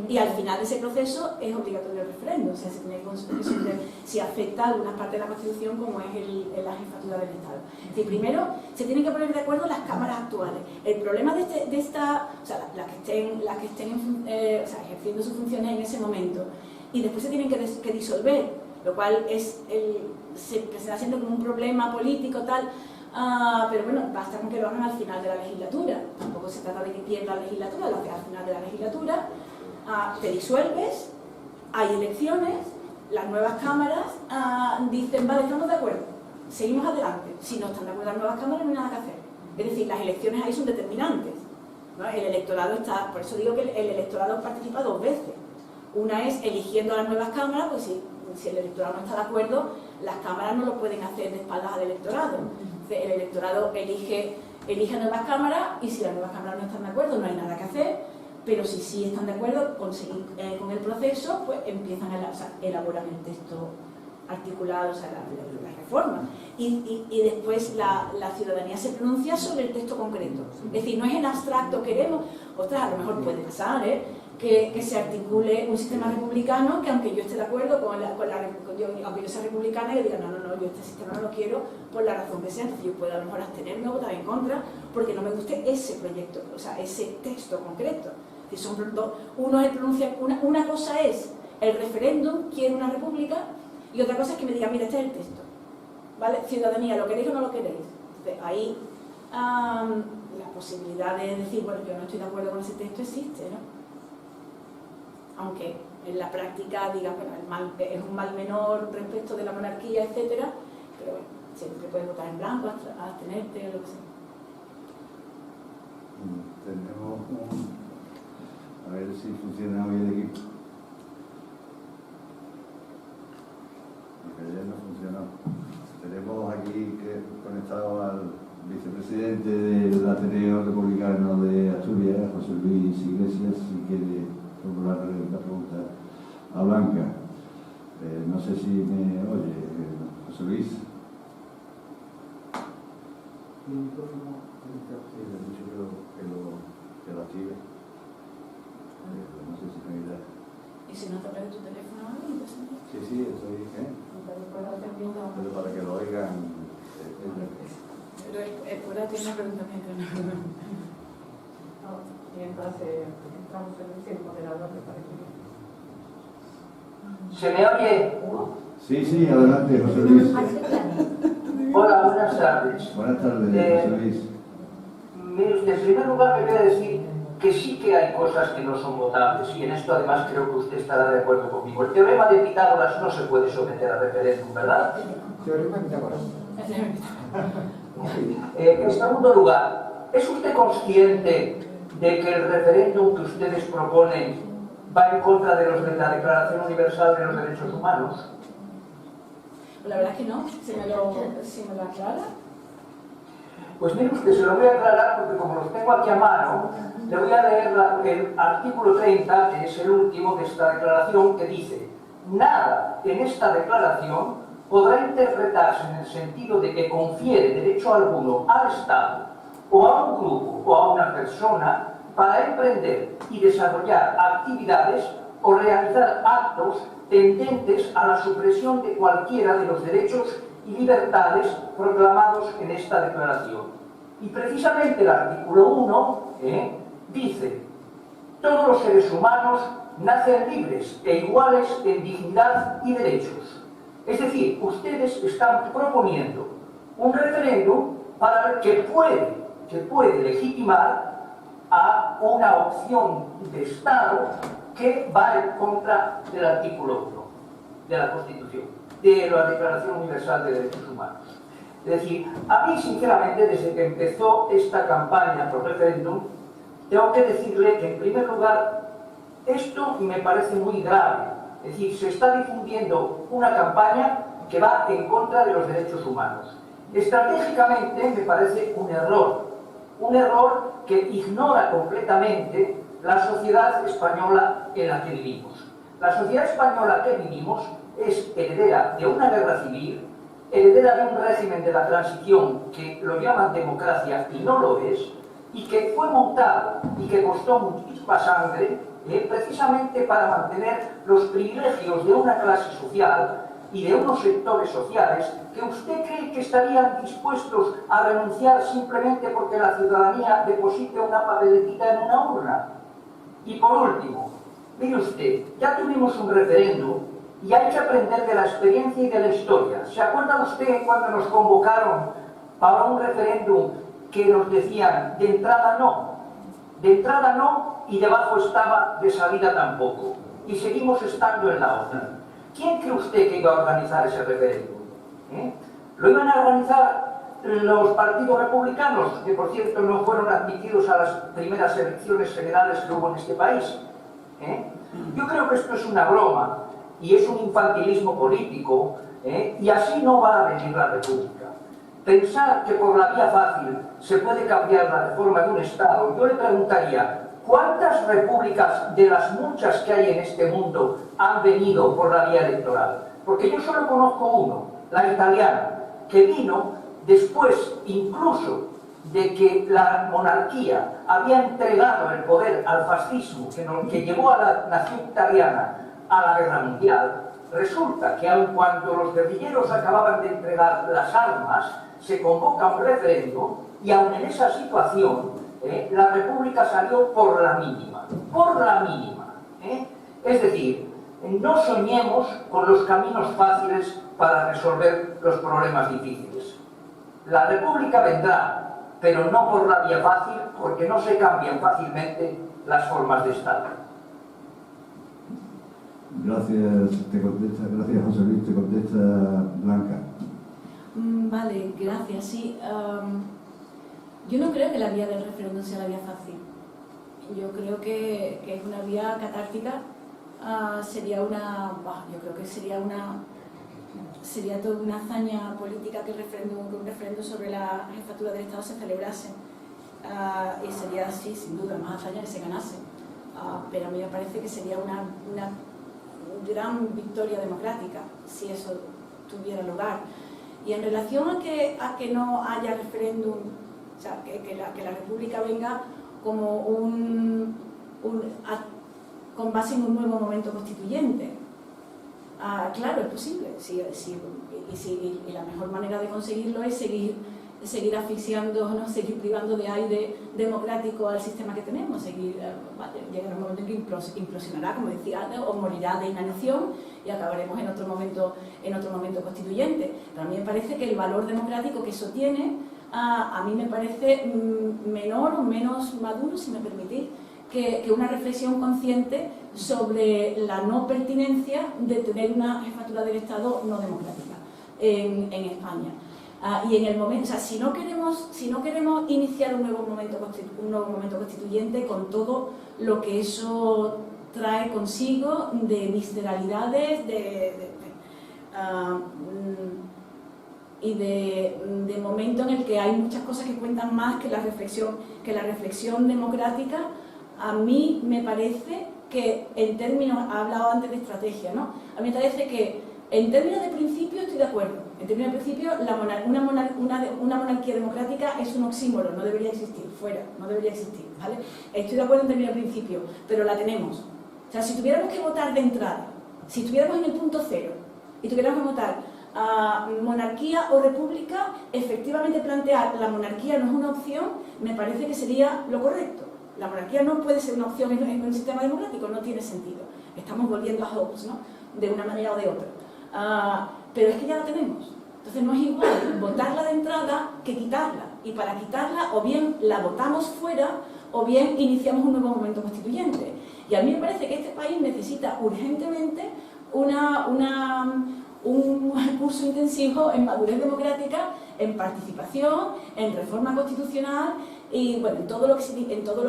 Y al final de ese proceso es obligatorio el referéndum, o sea, se tiene que considerar si afecta a alguna parte de la Constitución, como es la jefatura del Estado. Es decir, primero se tienen que poner de acuerdo las cámaras actuales. El problema de esta, o sea, las que estén ejerciendo sus funciones en ese momento, y después se tienen que disolver, lo cual se está haciendo como un problema político tal. pero bueno, basta con que lo hagan al final de la legislatura. Tampoco se trata de que pierda la legislatura, lo haces al final de la legislatura, te disuelves, hay elecciones, las nuevas cámaras dicen, vale, estamos de acuerdo, seguimos adelante. Si no están de acuerdo las nuevas cámaras, no hay nada que hacer. Es decir, las elecciones ahí son determinantes, ¿no? El electorado está, por eso digo que el electorado participa dos veces. Una es eligiendo a las nuevas cámaras, pues si el electorado no está de acuerdo, las cámaras no lo pueden hacer de espaldas al electorado. El electorado elige a nuevas cámaras y si las nuevas cámaras no están de acuerdo no hay nada que hacer, pero si sí están de acuerdo con el proceso, pues empiezan a elaborar el texto articulado, o sea, la reforma. Y después la ciudadanía se pronuncia sobre el texto concreto. Es decir, no es en abstracto, queremos, ostras, a lo mejor puede pasar, que se articule un sistema republicano que aunque yo esté de acuerdo aunque yo sea republicana, yo diga, no, yo este sistema no lo quiero por la razón que sea. Entonces yo puedo a lo mejor abstenerme o votar en contra porque no me guste ese proyecto, o sea, ese texto concreto. Es decir, una cosa es el referéndum, quiero una república, y otra cosa es que me digan, mira, este es el texto, ¿vale? Ciudadanía, ¿lo queréis o no lo queréis? Entonces, ahí la posibilidad de decir, bueno, yo no estoy de acuerdo con ese texto existe, ¿no? Aunque en la práctica digan, bueno, es un mal menor respecto de la monarquía, etcétera, pero bueno, siempre puedes votar en blanco, abstenerte o lo que sea. Tenemos a ver si funciona hoy el equipo. Porque ayer no funcionó. Tenemos aquí conectado al vicepresidente del Ateneo Republicano de Asturias, José Luis Iglesias, si quiere formularle la pregunta a Blanca. No sé si me oye, José Luis. Y el micrófono. Sí, le he dicho que lo active. No sé si me irá. Y si no te aparece tu teléfono, pues Sí, estoy. Pero para que lo oigan. Pero fuera tiene una pregunta mientras no. Mientras entramos en el moderador, me parece que... ¿Se me oye? Sí, adelante, José Luis. Hola, buenas tardes. Buenas tardes, José Luis. Mire usted, en primer lugar me voy a decir que sí que hay cosas que no son votables, y en esto además creo que usted estará de acuerdo conmigo. El teorema de Pitágoras no se puede someter a referéndum, ¿verdad? Teorema de Pitágoras. En segundo lugar, ¿es usted consciente de que el referéndum que ustedes proponen va en contra de la Declaración Universal de los Derechos Humanos? La verdad es que no, si me lo aclara. Pues mire usted, se lo voy a aclarar porque como los tengo aquí a mano, le voy a leer el artículo 30, que es el último de esta declaración, que dice: nada en esta declaración podrá interpretarse en el sentido de que confiere derecho alguno al Estado o a un grupo o a una persona para emprender y desarrollar actividades o realizar actos tendentes a la supresión de cualquiera de los derechos y libertades proclamados en esta declaración. Y precisamente el artículo 1 dice: todos los seres humanos nacen libres e iguales en dignidad y derechos. Es decir, ustedes están proponiendo un referéndum para que puede legitimar a una opción de Estado que va en contra del artículo 1 de la Constitución, de la Declaración Universal de Derechos Humanos. Es decir, a mí sinceramente, desde que empezó esta campaña por referéndum, tengo que decirle que en primer lugar esto me parece muy grave. Es decir, se está difundiendo una campaña que va en contra de los derechos humanos. Estratégicamente me parece un error que ignora completamente la sociedad española en la que vivimos. La sociedad española que vivimos es heredera de una guerra civil, heredera de un régimen de la transición que lo llaman democracia y no lo es, y que fue montado y que costó muchísima sangre precisamente para mantener los privilegios de una clase social y de unos sectores sociales que usted cree que estarían dispuestos a renunciar simplemente porque la ciudadanía deposite una papeletita en una urna. Y por último, mire usted, ya tuvimos un referéndum y hay que aprender de la experiencia y de la historia. ¿Se acuerda usted cuando nos convocaron para un referéndum que nos decían de entrada no, y debajo estaba de salida tampoco, y seguimos estando en la otra. ¿Quién cree usted que iba a organizar ese referéndum? ¿Lo iban a organizar los partidos republicanos, que por cierto no fueron admitidos a las primeras elecciones generales que hubo en este país? Yo creo que esto es una broma y es un infantilismo político, y así no va a venir la República. Pensar que por la vía fácil se puede cambiar la reforma de un Estado, yo le preguntaría, ¿cuántas repúblicas de las muchas que hay en este mundo han venido por la vía electoral? Porque yo solo conozco uno, la italiana, que vino después incluso de que la monarquía había entregado el poder al fascismo que llevó a la nación italiana a la guerra mundial. Resulta que aun cuando los guerrilleros acababan de entregar las armas, se convoca un referéndum y aun en esa situación la república salió por la mínima, Es decir, no soñemos con los caminos fáciles para resolver los problemas difíciles. La república vendrá, pero no por la vía fácil, porque no se cambian fácilmente las formas de Estado. Gracias, gracias José Luis, te contesta Blanca. Vale, gracias. Sí, yo no creo que la vía del referéndum sea la vía fácil. Yo creo que es una vía catártica. Yo creo que sería toda una hazaña política que un referéndum sobre la jefatura del Estado se celebrase. Y sería así, sin duda, más hazaña que se ganase. Pero a mí me parece que sería una gran victoria democrática si eso tuviera lugar. Y en relación a que no haya referéndum, o sea, que la República venga como con base en un nuevo momento constituyente. Claro, es posible, y la mejor manera de conseguirlo es seguir asfixiando, ¿no? Seguir privando de aire democrático al sistema que tenemos, llegará un momento en que implosionará, como decía antes, o morirá de inanición y acabaremos en otro momento constituyente. Pero a mí me parece que el valor democrático que eso tiene, a mí me parece menor o menos maduro, si me permitís, que una reflexión consciente sobre la no pertinencia de tener una jefatura del Estado no democrática en España. Y en el momento, o sea, si no queremos iniciar un nuevo momento constituyente con todo lo que eso trae consigo de visceralidades, y de momento en el que hay muchas cosas que cuentan más que la reflexión democrática, a mí me parece que en términos, ha hablado antes de estrategia, ¿no? A mí me parece que en términos de principio estoy de acuerdo. En términos de principio, una monarquía democrática es un oxímoron, no debería existir, no debería existir, ¿vale? Estoy de acuerdo en términos de principio, pero la tenemos. O sea, si tuviéramos que votar de entrada, si estuviéramos en el punto cero y tuviéramos que votar monarquía o república, efectivamente plantear la monarquía no es una opción, me parece que sería lo correcto. La monarquía no puede ser una opción en un sistema democrático, no tiene sentido. Estamos volviendo a Hobbes, ¿no? De una manera o de otra. Pero es que ya la tenemos. Entonces no es igual votarla de entrada que quitarla. Y para quitarla, o bien la votamos fuera, o bien iniciamos un nuevo momento constituyente. Y a mí me parece que este país necesita urgentemente un curso intensivo en madurez democrática, en participación, en reforma constitucional y bueno, en todo lo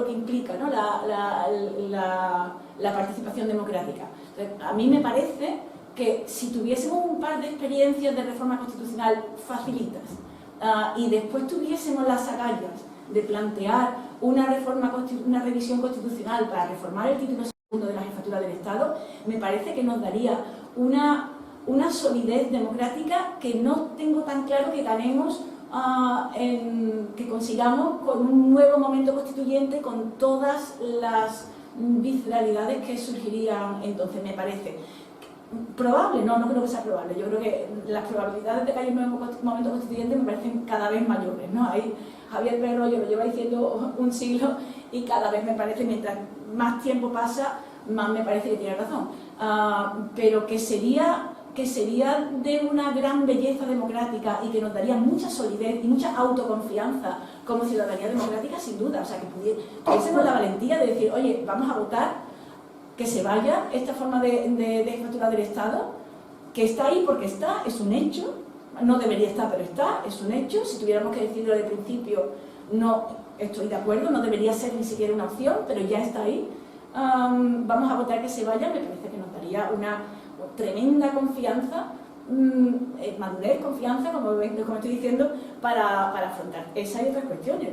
que implica, ¿no? la participación democrática. Entonces, a mí me parece que si tuviésemos un par de experiencias de reforma constitucional facilitas y después tuviésemos las agallas de plantear una revisión constitucional para reformar el título segundo de la jefatura del Estado, me parece que nos daría una solidez democrática que no tengo tan claro que ganemos, que consigamos con un nuevo momento constituyente con todas las visceralidades que surgirían entonces. Me parece probable, no creo que sea probable. Yo creo que las probabilidades de que haya un nuevo momento constituyente me parecen cada vez mayores, ¿no? Ahí Javier Perroyo lo lleva diciendo un siglo y cada vez me parece, mientras más tiempo pasa, más me parece que tiene razón. Pero que sería que sería de una gran belleza democrática y que nos daría mucha solidez y mucha autoconfianza como ciudadanía democrática, sin duda. O sea, que tuviésemos la valentía de decir, oye, vamos a votar, que se vaya esta forma de jefatura del Estado, que está ahí porque está, es un hecho, no debería estar, pero está, es un hecho. Si tuviéramos que decirlo de principio, no estoy de acuerdo, no debería ser ni siquiera una opción, pero ya está ahí. Vamos a votar que se vaya, me parece que nos daría una tremenda confianza, madurez, confianza, como estoy diciendo, para afrontar esa y otras cuestiones,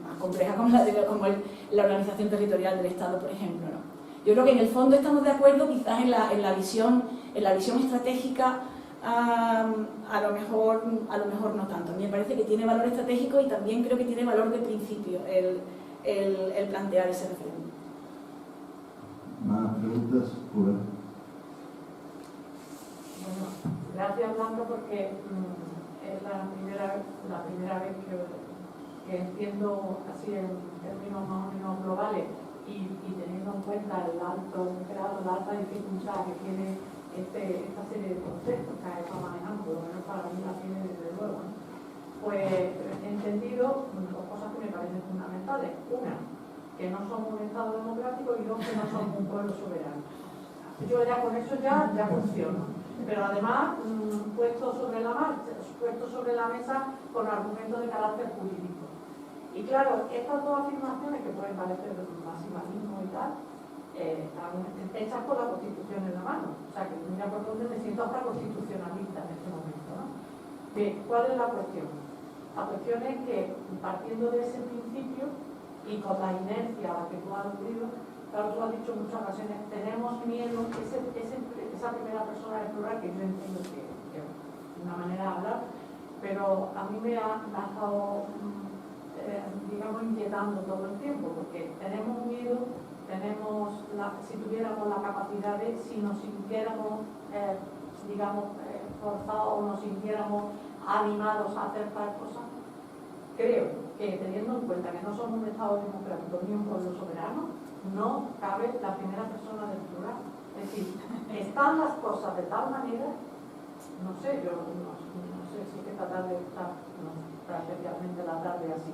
más complejas como la organización territorial del Estado, por ejemplo, ¿no? Yo creo que en el fondo estamos de acuerdo, quizás en la visión estratégica, a lo mejor no tanto. A mí me parece que tiene valor estratégico y también creo que tiene valor de principio el plantear ese referéndum. ¿Más preguntas? Bueno, gracias Blanca, porque es la primera vez que entiendo así en términos más o menos globales y teniendo en cuenta el alto grado, la alta dificultad que tiene esta serie de conceptos que ha estado manejando, por lo menos para mí la tiene desde luego, ¿no? Pues he entendido dos cosas que me parecen fundamentales. Una, que no somos un Estado democrático, y dos, que no somos un pueblo soberano. Yo ya con eso ya funciona. Pero además, puesto sobre la marcha, puesto sobre la mesa con argumentos de carácter jurídico. Y claro, estas dos afirmaciones, que pueden parecer maximalismo y tal, están hechas con la Constitución en la mano. O sea, que mira por dónde me siento hasta constitucionalista en este momento, ¿no? ¿Cuál es la cuestión? La cuestión es que, partiendo de ese principio y con la inercia a la que tú has aludido, claro, tú has dicho en muchas ocasiones, tenemos miedo, esa primera persona del plural, que yo entiendo que es una manera de hablar, pero a mí me ha estado, digamos, inquietando todo el tiempo, porque tenemos miedo, si tuviéramos la capacidad de, si nos sintiéramos, digamos, forzados o nos sintiéramos animados a hacer tal cosa, creo que teniendo en cuenta que no somos un Estado democrático ni un pueblo soberano, no cabe la primera persona del plural. Es decir, están las cosas de tal manera, no sé, yo no sé si esta tarde está especialmente la tarde así.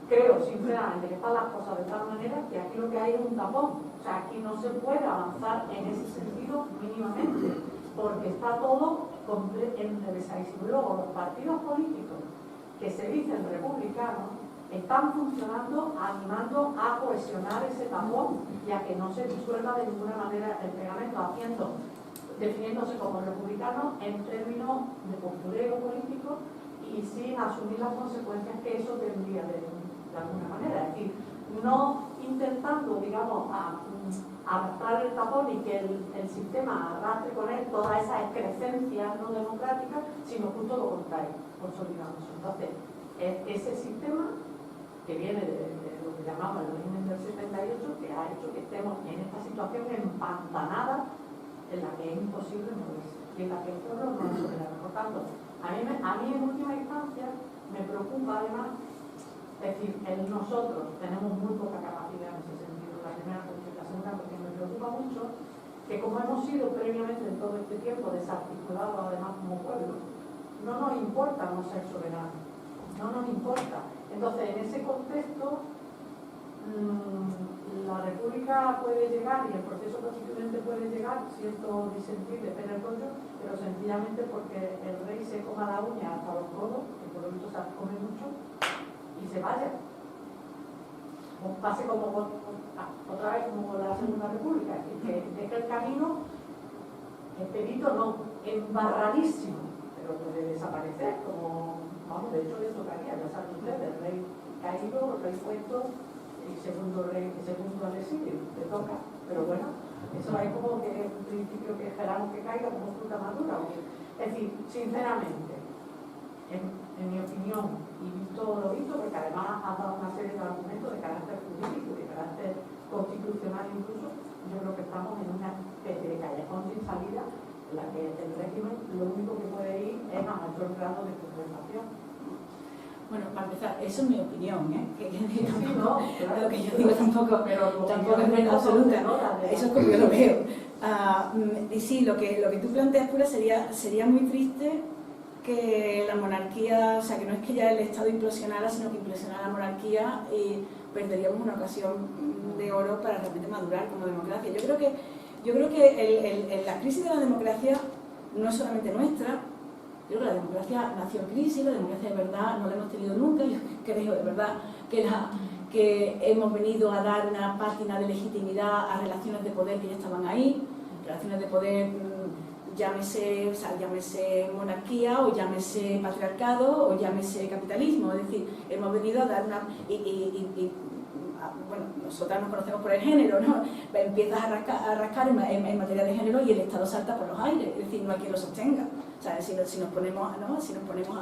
Creo sinceramente que están las cosas de tal manera que aquí lo que hay es un tapón. O sea, aquí no se puede avanzar en ese sentido mínimamente, porque está todo enrevesadísimo. Luego, los partidos políticos que se dicen republicanos están funcionando, animando a cohesionar ese tapón y a que no se disuelva de ninguna manera el pegamento, definiéndose como republicanos en términos de postureo político y sin asumir las consecuencias que eso tendría de alguna manera. Es decir, no intentando, digamos, arrastrar el tapón y que el sistema arrastre con él toda esa excrescencia no democrática, sino justo lo contrario, consolidándose. Entonces, ese sistema que viene de lo que llamamos el régimen del 78, que ha hecho que estemos en esta situación empantanada en la que es imposible moverse y en la que el pueblo no es soberano. Por tanto, a mí en última instancia me preocupa además, es decir, nosotros tenemos muy poca capacidad en ese sentido, la primera cuestión. La segunda cuestión, me preocupa mucho que como hemos sido previamente en todo este tiempo desarticulados además como pueblo, no nos importa no ser soberanos, no nos importa. Entonces, en ese contexto, la República puede llegar y el proceso constituyente puede llegar, siento disentir de pena el rollo, pero sencillamente porque el rey se coma la uña hasta los codos, que por lo visto se come mucho, y se vaya. O pase como otra vez como la Segunda República, que deje el camino expedito, no, embarradísimo, pero puede desaparecer, como, vamos, de hecho le tocaría, ya saben ustedes, el rey caído, el rey puesto, y segundo al exilio, le toca, pero bueno, eso es como que es un principio que esperamos que caiga como fruta madura. Es decir, sinceramente, en mi opinión, y visto lo visto, porque además ha dado una serie de argumentos de carácter jurídico, de carácter constitucional incluso, yo creo que estamos en una especie de callejón sin salida, en la que el régimen lo único que puede ir es a mayor grado de conservación. Bueno, para empezar, eso es mi opinión, ¿eh? Sí, no, claro, lo que yo digo tampoco es verdad absoluta, ¿no? eso es como yo lo veo. Y sí, lo que tú planteas, Pura, sería muy triste que la monarquía, o sea, que no es que ya el Estado implosionara, sino que implosionara la monarquía y perderíamos una ocasión de oro para realmente madurar como democracia. Yo creo que la crisis de la democracia no es solamente nuestra. Yo creo que la democracia nació en crisis, la democracia de verdad no la hemos tenido nunca. Yo creo de verdad que hemos venido a dar una pátina de legitimidad a relaciones de poder que ya estaban ahí, relaciones de poder, llámese monarquía, o llámese patriarcado, o llámese capitalismo. Es decir, hemos venido a dar una... bueno, nosotras nos conocemos por el género, ¿no? Empiezas a rascar en materia de género y el Estado salta por los aires, es decir, no hay quien lo sostenga. O sea, si nos ponemos, ¿no? Si nos ponemos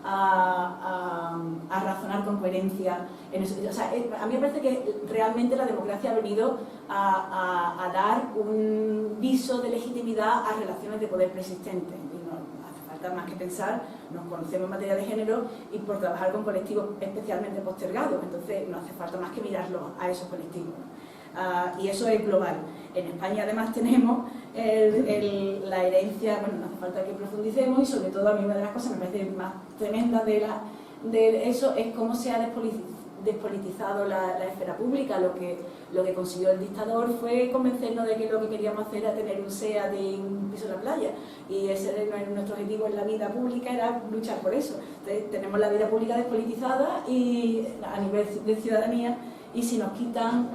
a razonar con coherencia en eso. O sea, a mí me parece que realmente la democracia ha venido a dar un viso de legitimidad a relaciones de poder persistentes. Y no hace falta más que pensar, nos conocemos en materia de género y por trabajar con colectivos especialmente postergados, entonces no hace falta más que mirarlos a esos colectivos. Y eso es global. En España además tenemos la herencia, bueno, no hace falta que profundicemos, y sobre todo a mí una de las cosas que me parece más tremenda de eso es cómo se ha despolitizado la esfera pública. Lo que consiguió el dictador fue convencernos de que lo que queríamos hacer era tener un SEAT y un piso en la playa, y ese era nuestro objetivo en la vida pública, era luchar por eso. Entonces, tenemos la vida pública despolitizada y a nivel de ciudadanía, y si nos quitan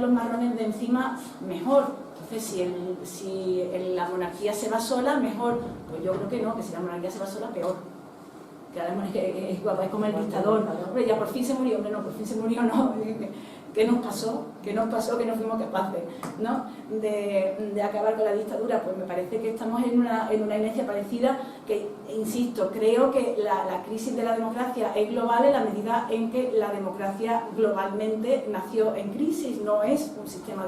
los marrones de encima, mejor. Entonces, si la monarquía se va sola, mejor. Pues yo creo que no, que si la monarquía se va sola, peor. Que además es guapa, es como el dictador. Hombre, ya por fin se murió, hombre, no, por fin se murió, no. ¿Qué nos pasó? Que no fuimos capaces, ¿no? de acabar con la dictadura. Pues me parece que estamos en una inercia parecida, que, insisto, creo que la crisis de la democracia es global en la medida en que la democracia globalmente nació en crisis, no es un sistema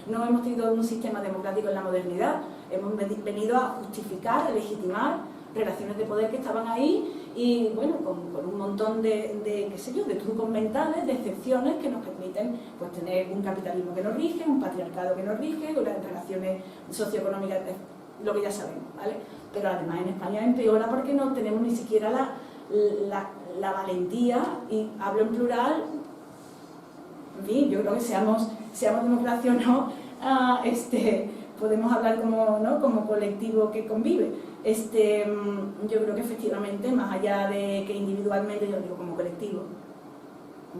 no hemos tenido un sistema democrático en la modernidad, hemos venido a justificar, a legitimar relaciones de poder que estaban ahí, y bueno, con un montón de qué sé yo, de trucos mentales, de excepciones que nos permiten pues tener un capitalismo que nos rige, un patriarcado que nos rige, unas relaciones socioeconómicas, lo que ya sabemos, ¿vale? Pero además en España empeora porque no tenemos ni siquiera la valentía, y hablo en plural, en fin, yo creo que seamos democracia o no, podemos hablar como colectivo que convive. Yo creo que efectivamente, más allá de que individualmente, yo digo como colectivo,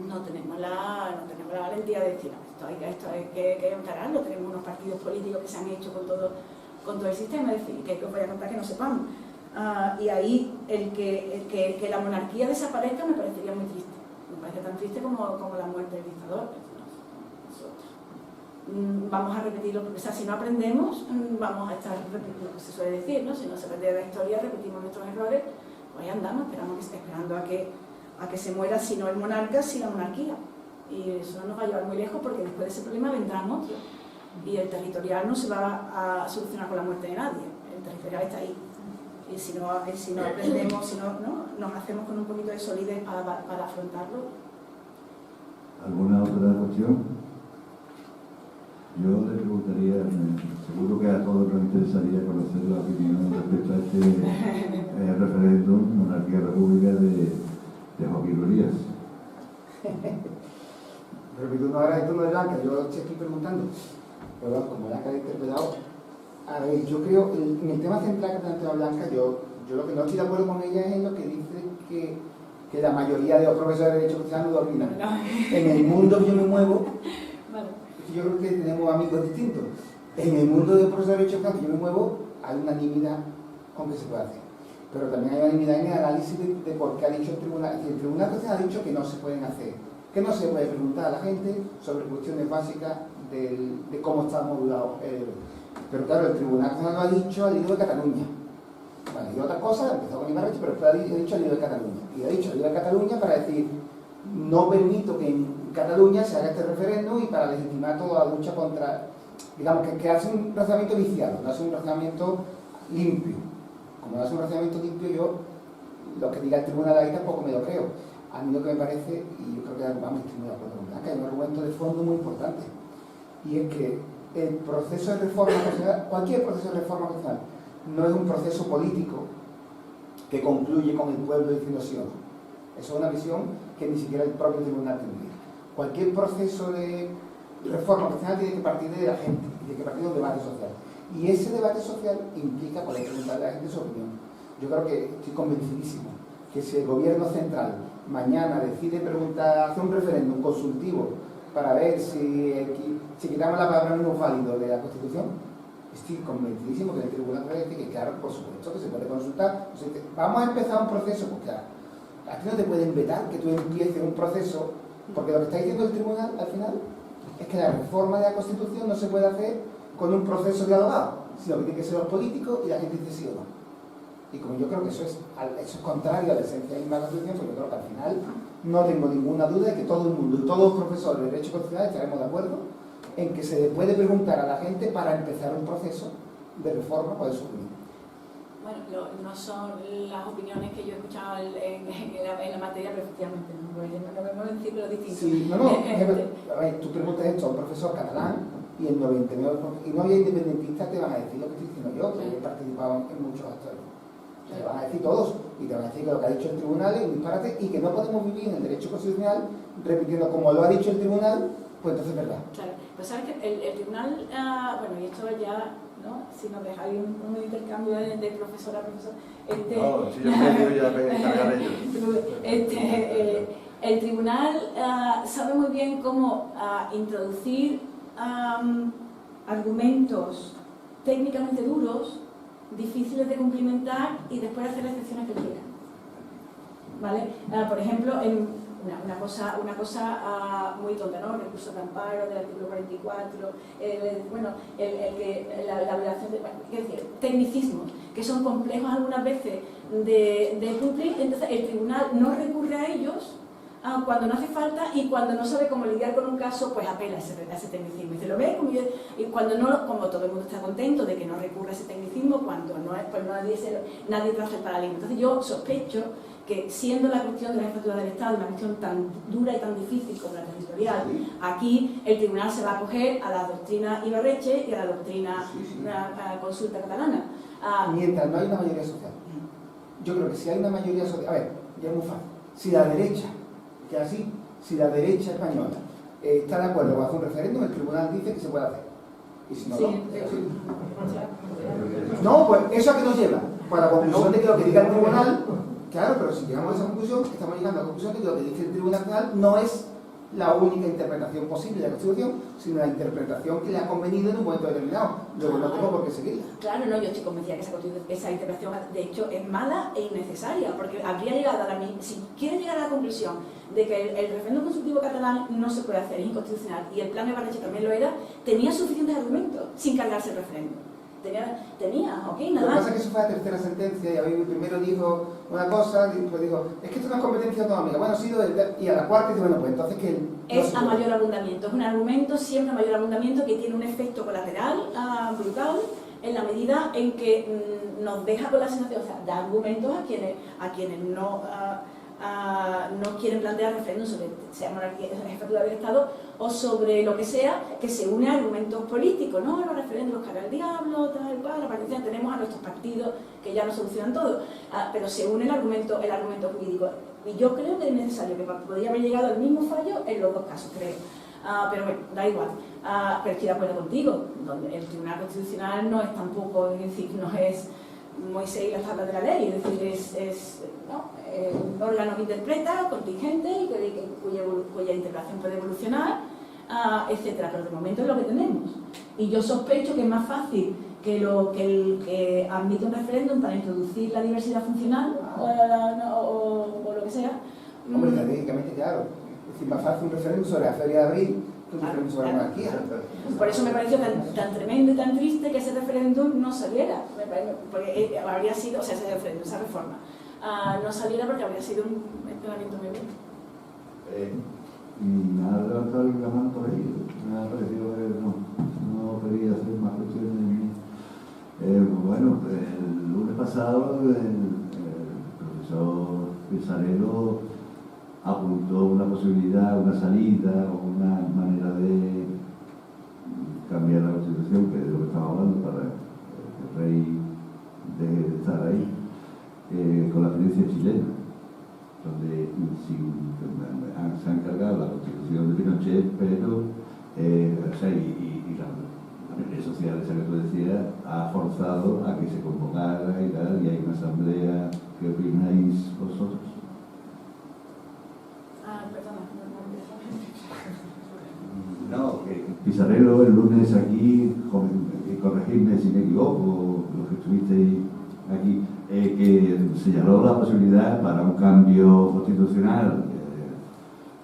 no tenemos la valentía de decir, esto hay que encararlo. Tenemos unos partidos políticos que se han hecho con todo el sistema, es decir, que os voy a contar que no sepamos. Y ahí el que la monarquía desaparezca me parecería muy triste. Me parece tan triste como la muerte del dictador. Vamos a repetirlo, porque si no aprendemos, vamos a estar repitiendo lo que se suele decir, ¿no? Si no se aprende la historia, repetimos nuestros errores, pues ahí andamos, esperando a que se muera, si no el monarca, si la monarquía. Y eso no nos va a llevar muy lejos, porque después de ese problema vendrán otros. Y el territorial no se va a solucionar con la muerte de nadie, el territorial está ahí. Y si no aprendemos, si no nos hacemos con un poquito de solidez para afrontarlo. ¿Alguna otra cuestión? Yo le preguntaría, seguro que a todos nos interesaría conocer la opinión respecto a este referéndum monarquía-república de Joaquín Rulías. Pero que tú no eres Blanca, yo te estoy preguntando. Pero como Blanca ha interpretado, a ver, yo creo, en el tema central que plantea Blanca, yo lo que no estoy de acuerdo con ella es en lo que dice que la mayoría de los profesores de Derecho Cristiano dominan. En el mundo que yo me muevo, yo creo que tenemos amigos distintos. En el mundo de los profesores de Derecho Cristiano que yo me muevo, hay unanimidad con que se puede hacer. Pero también hay unanimidad en el análisis de por qué ha dicho el Tribunal. Es decir, el Tribunal Constitucional ha dicho que no se pueden hacer, que no se puede preguntar a la gente sobre cuestiones básicas de cómo está modulado. Pero claro, el Tribunal Constitucional lo ha dicho al hilo de Cataluña. Vale, y otra cosa, empezó con Ibarreche, pero después ha dicho al hilo de Cataluña. Y ha dicho al hilo de Cataluña para decir, no permito que en Cataluña se haga este referéndum, y para legitimar toda la lucha contra, digamos, que hace un razonamiento viciado, no hace un razonamiento limpio. Como no hace un razonamiento limpio, yo lo que diga el tribunal ahí tampoco me lo creo. A mí lo que me parece, y yo creo que vamos, estoy muy de acuerdo con Blanca, hay un argumento de fondo muy importante, y es que el proceso de reforma constitucional, cualquier proceso de reforma constitucional, no es un proceso político que concluye con el pueblo diciendo sí o no. Eso es una visión que ni siquiera el propio tribunal tendría. Cualquier proceso de reforma constitucional tiene que partir de la gente, tiene que partir de un debate social. Y ese debate social implica poder preguntarle a la gente su opinión. Yo creo que estoy convencidísimo que si el gobierno central mañana decide preguntar, hacer un referéndum consultivo para ver si quitamos la palabra no válido de la Constitución, estoy convencidísimo que el tribunal va a decir que claro, por supuesto, que se puede consultar. O sea, vamos a empezar un proceso, pues claro, a ti no te pueden vetar que tú empieces un proceso, porque lo que está diciendo el tribunal al final es que la reforma de la Constitución no se puede hacer con un proceso dialogado, sino que tiene que ser los políticos y la gente dice sí o no. Y como yo creo que eso es contrario a la esencia de la Constitución, pues yo creo que al final no tengo ninguna duda de que todo el mundo y todos los profesores de Derecho Constitucional estaremos de acuerdo en que se le puede preguntar a la gente para empezar un proceso de reforma para su opinión. Bueno, no son las opiniones que yo he escuchado en la materia, pero efectivamente no vemos en círculos distintos. Sí, a ver, tú preguntas esto a un profesor catalán y el 99%, y no había independentistas, te van a decir lo que estoy diciendo yo, que he participado en muchos actores. Te van a decir todos, y te van a decir que lo que ha dicho el tribunal es un disparate y que no podemos vivir en el derecho constitucional repitiendo como lo ha dicho el tribunal, pues entonces es verdad. Claro, pues sabes que el tribunal, bueno, y esto ya, ¿no? Si nos dejáis un intercambio de profesor a profesor, no, si yo me digo ya me encargaré yo. El tribunal sabe muy bien cómo introducir argumentos técnicamente duros, difíciles de cumplimentar y después hacer las excepciones que quieran. ¿Vale? Por ejemplo, una cosa muy tonta, ¿no? El recurso de amparo del artículo 44, la violación de... Es decir, tecnicismos que son complejos algunas veces de cumplir, entonces el tribunal no recurre a ellos cuando no hace falta y cuando no sabe cómo lidiar con un caso, pues apela a ese tecnicismo. Y se lo ve y cuando no, como todo el mundo está contento de que no recurra a ese tecnicismo, cuando no es, pues nadie traza el paralelismo. Entonces yo sospecho que siendo la cuestión de la jefatura del Estado una cuestión tan dura y tan difícil como la territorial, aquí el tribunal se va a acoger a la doctrina Ibarretxe y a la doctrina consulta catalana. Mientras no hay una mayoría social. Yo creo que si hay una mayoría social, a ver, ya es muy fácil. Si la derecha, que así, si la derecha española está de acuerdo con hacer un referéndum, el tribunal dice que se puede hacer. Y si no, sí, no, pues eso a qué nos lleva. Pues a la conclusión de que lo que diga el tribunal, claro, pero si llegamos a esa conclusión, estamos llegando a la conclusión de que lo que dice el Tribunal Nacional no es la única interpretación posible de la Constitución, sino la interpretación que le ha convenido en un momento determinado. Luego no tengo por qué seguirla. Claro, no, yo estoy convencida que esa interpretación, de hecho, es mala e innecesaria, porque habría llegado si quiere llegar a la conclusión de que el referéndum consultivo catalán no se puede hacer, es inconstitucional, y el plan de Ibarretxe también lo era, tenía suficientes argumentos sin cargarse el referéndum. Tenía, ok, nada más. Lo que pasa es que eso fue la tercera sentencia, y a mí primero dijo una cosa, después dijo, es que esto no es competencia autonómica. Bueno, sí, y a la cuarta dice, bueno, pues entonces que... Es a mayor abundamiento, es un argumento, siempre a mayor abundamiento, que tiene un efecto colateral brutal, en la medida en que nos deja con la sensación, o sea, da argumentos a quienes no quieren plantear referéndum sobre sea monarquía, jefatura del Estado o sobre lo que sea, que se une a argumentos políticos, ¿no? Los referéndums cara al diablo, tal cual, la partición, tenemos a nuestros partidos que ya no solucionan todo, pero se une el argumento jurídico. Y yo creo que es necesario, que podría haber llegado al mismo fallo en los dos casos, creo. Pero bueno, da igual. Pero estoy de acuerdo contigo, el Tribunal Constitucional no es tampoco, es decir, no es Moisés y las tablas de la ley, es decir, un órgano que interpreta, contingente, y cuya interpretación puede evolucionar, etcétera. Pero de momento es lo que tenemos. Y yo sospecho que es más fácil que el que admite un referéndum para introducir la diversidad funcional o lo que sea. Hombre, estratégicamente, claro. Es decir, más fácil un referéndum sobre la Feria de Abril que un referéndum sobre la monarquía. Por eso me pareció tan tremendo y tan triste que ese referéndum no saliera, porque habría sido, o sea, ese referéndum, esa reforma, no saliera porque habría sido un entrenamiento muy bueno. Me ha levantado la mano por ahí, me ha parecido que no quería hacer más cuestiones. Bueno, el lunes pasado el profesor Pizarello apuntó una posibilidad, una salida o una manera de cambiar la Constitución, que es de lo que estamos hablando, para que el rey deje de estar ahí, con la experiencia chilena, donde se han cargado la Constitución de Pinochet, pero o sea, y la mayoría social, esa que tú decías, ha forzado a que se convocara y tal, y hay una asamblea. ¿Qué opináis vosotros? Perdona, No, que Pizarrero el lunes aquí, corregidme si me equivoco, los que estuvisteis aquí, que señaló la posibilidad para un cambio constitucional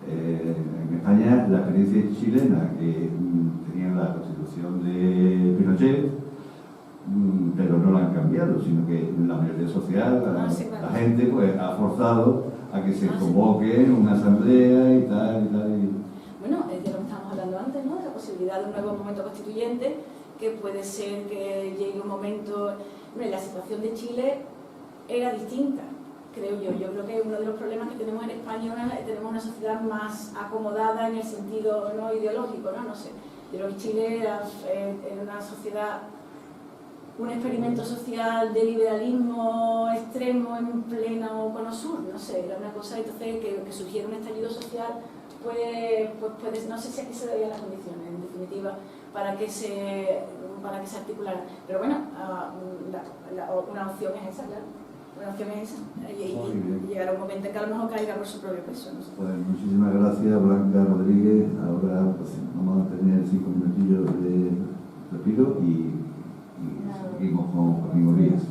en España, la experiencia chilena, que tenían la constitución de Pinochet, pero no la han cambiado, sino que la mayoría social, la gente, pues ha forzado a que se convoque una asamblea y tal y tal. Bueno, es de lo que estábamos hablando antes, ¿no? De la posibilidad de un nuevo momento constituyente, que puede ser que llegue un momento... Bueno, la situación de Chile era distinta, creo yo. Yo creo que uno de los problemas que tenemos en España es que tenemos una sociedad más acomodada en el sentido no ideológico, ¿no? No sé. Yo creo que Chile era una sociedad, un experimento social de liberalismo extremo en pleno cono sur, no sé, era una cosa, entonces que surgiera un estallido social, pues no sé si aquí se darían las condiciones, en definitiva, para que se articulara. Pero bueno, una opción es esa, claro. Una opción es esa. Y llegará un momento en que a lo mejor caiga por su propio peso. No sé. Pues muchísimas gracias, Blanca Rodríguez. Ahora pues, vamos a tener 5 minutillos de respiro y seguimos con Amigo Díaz.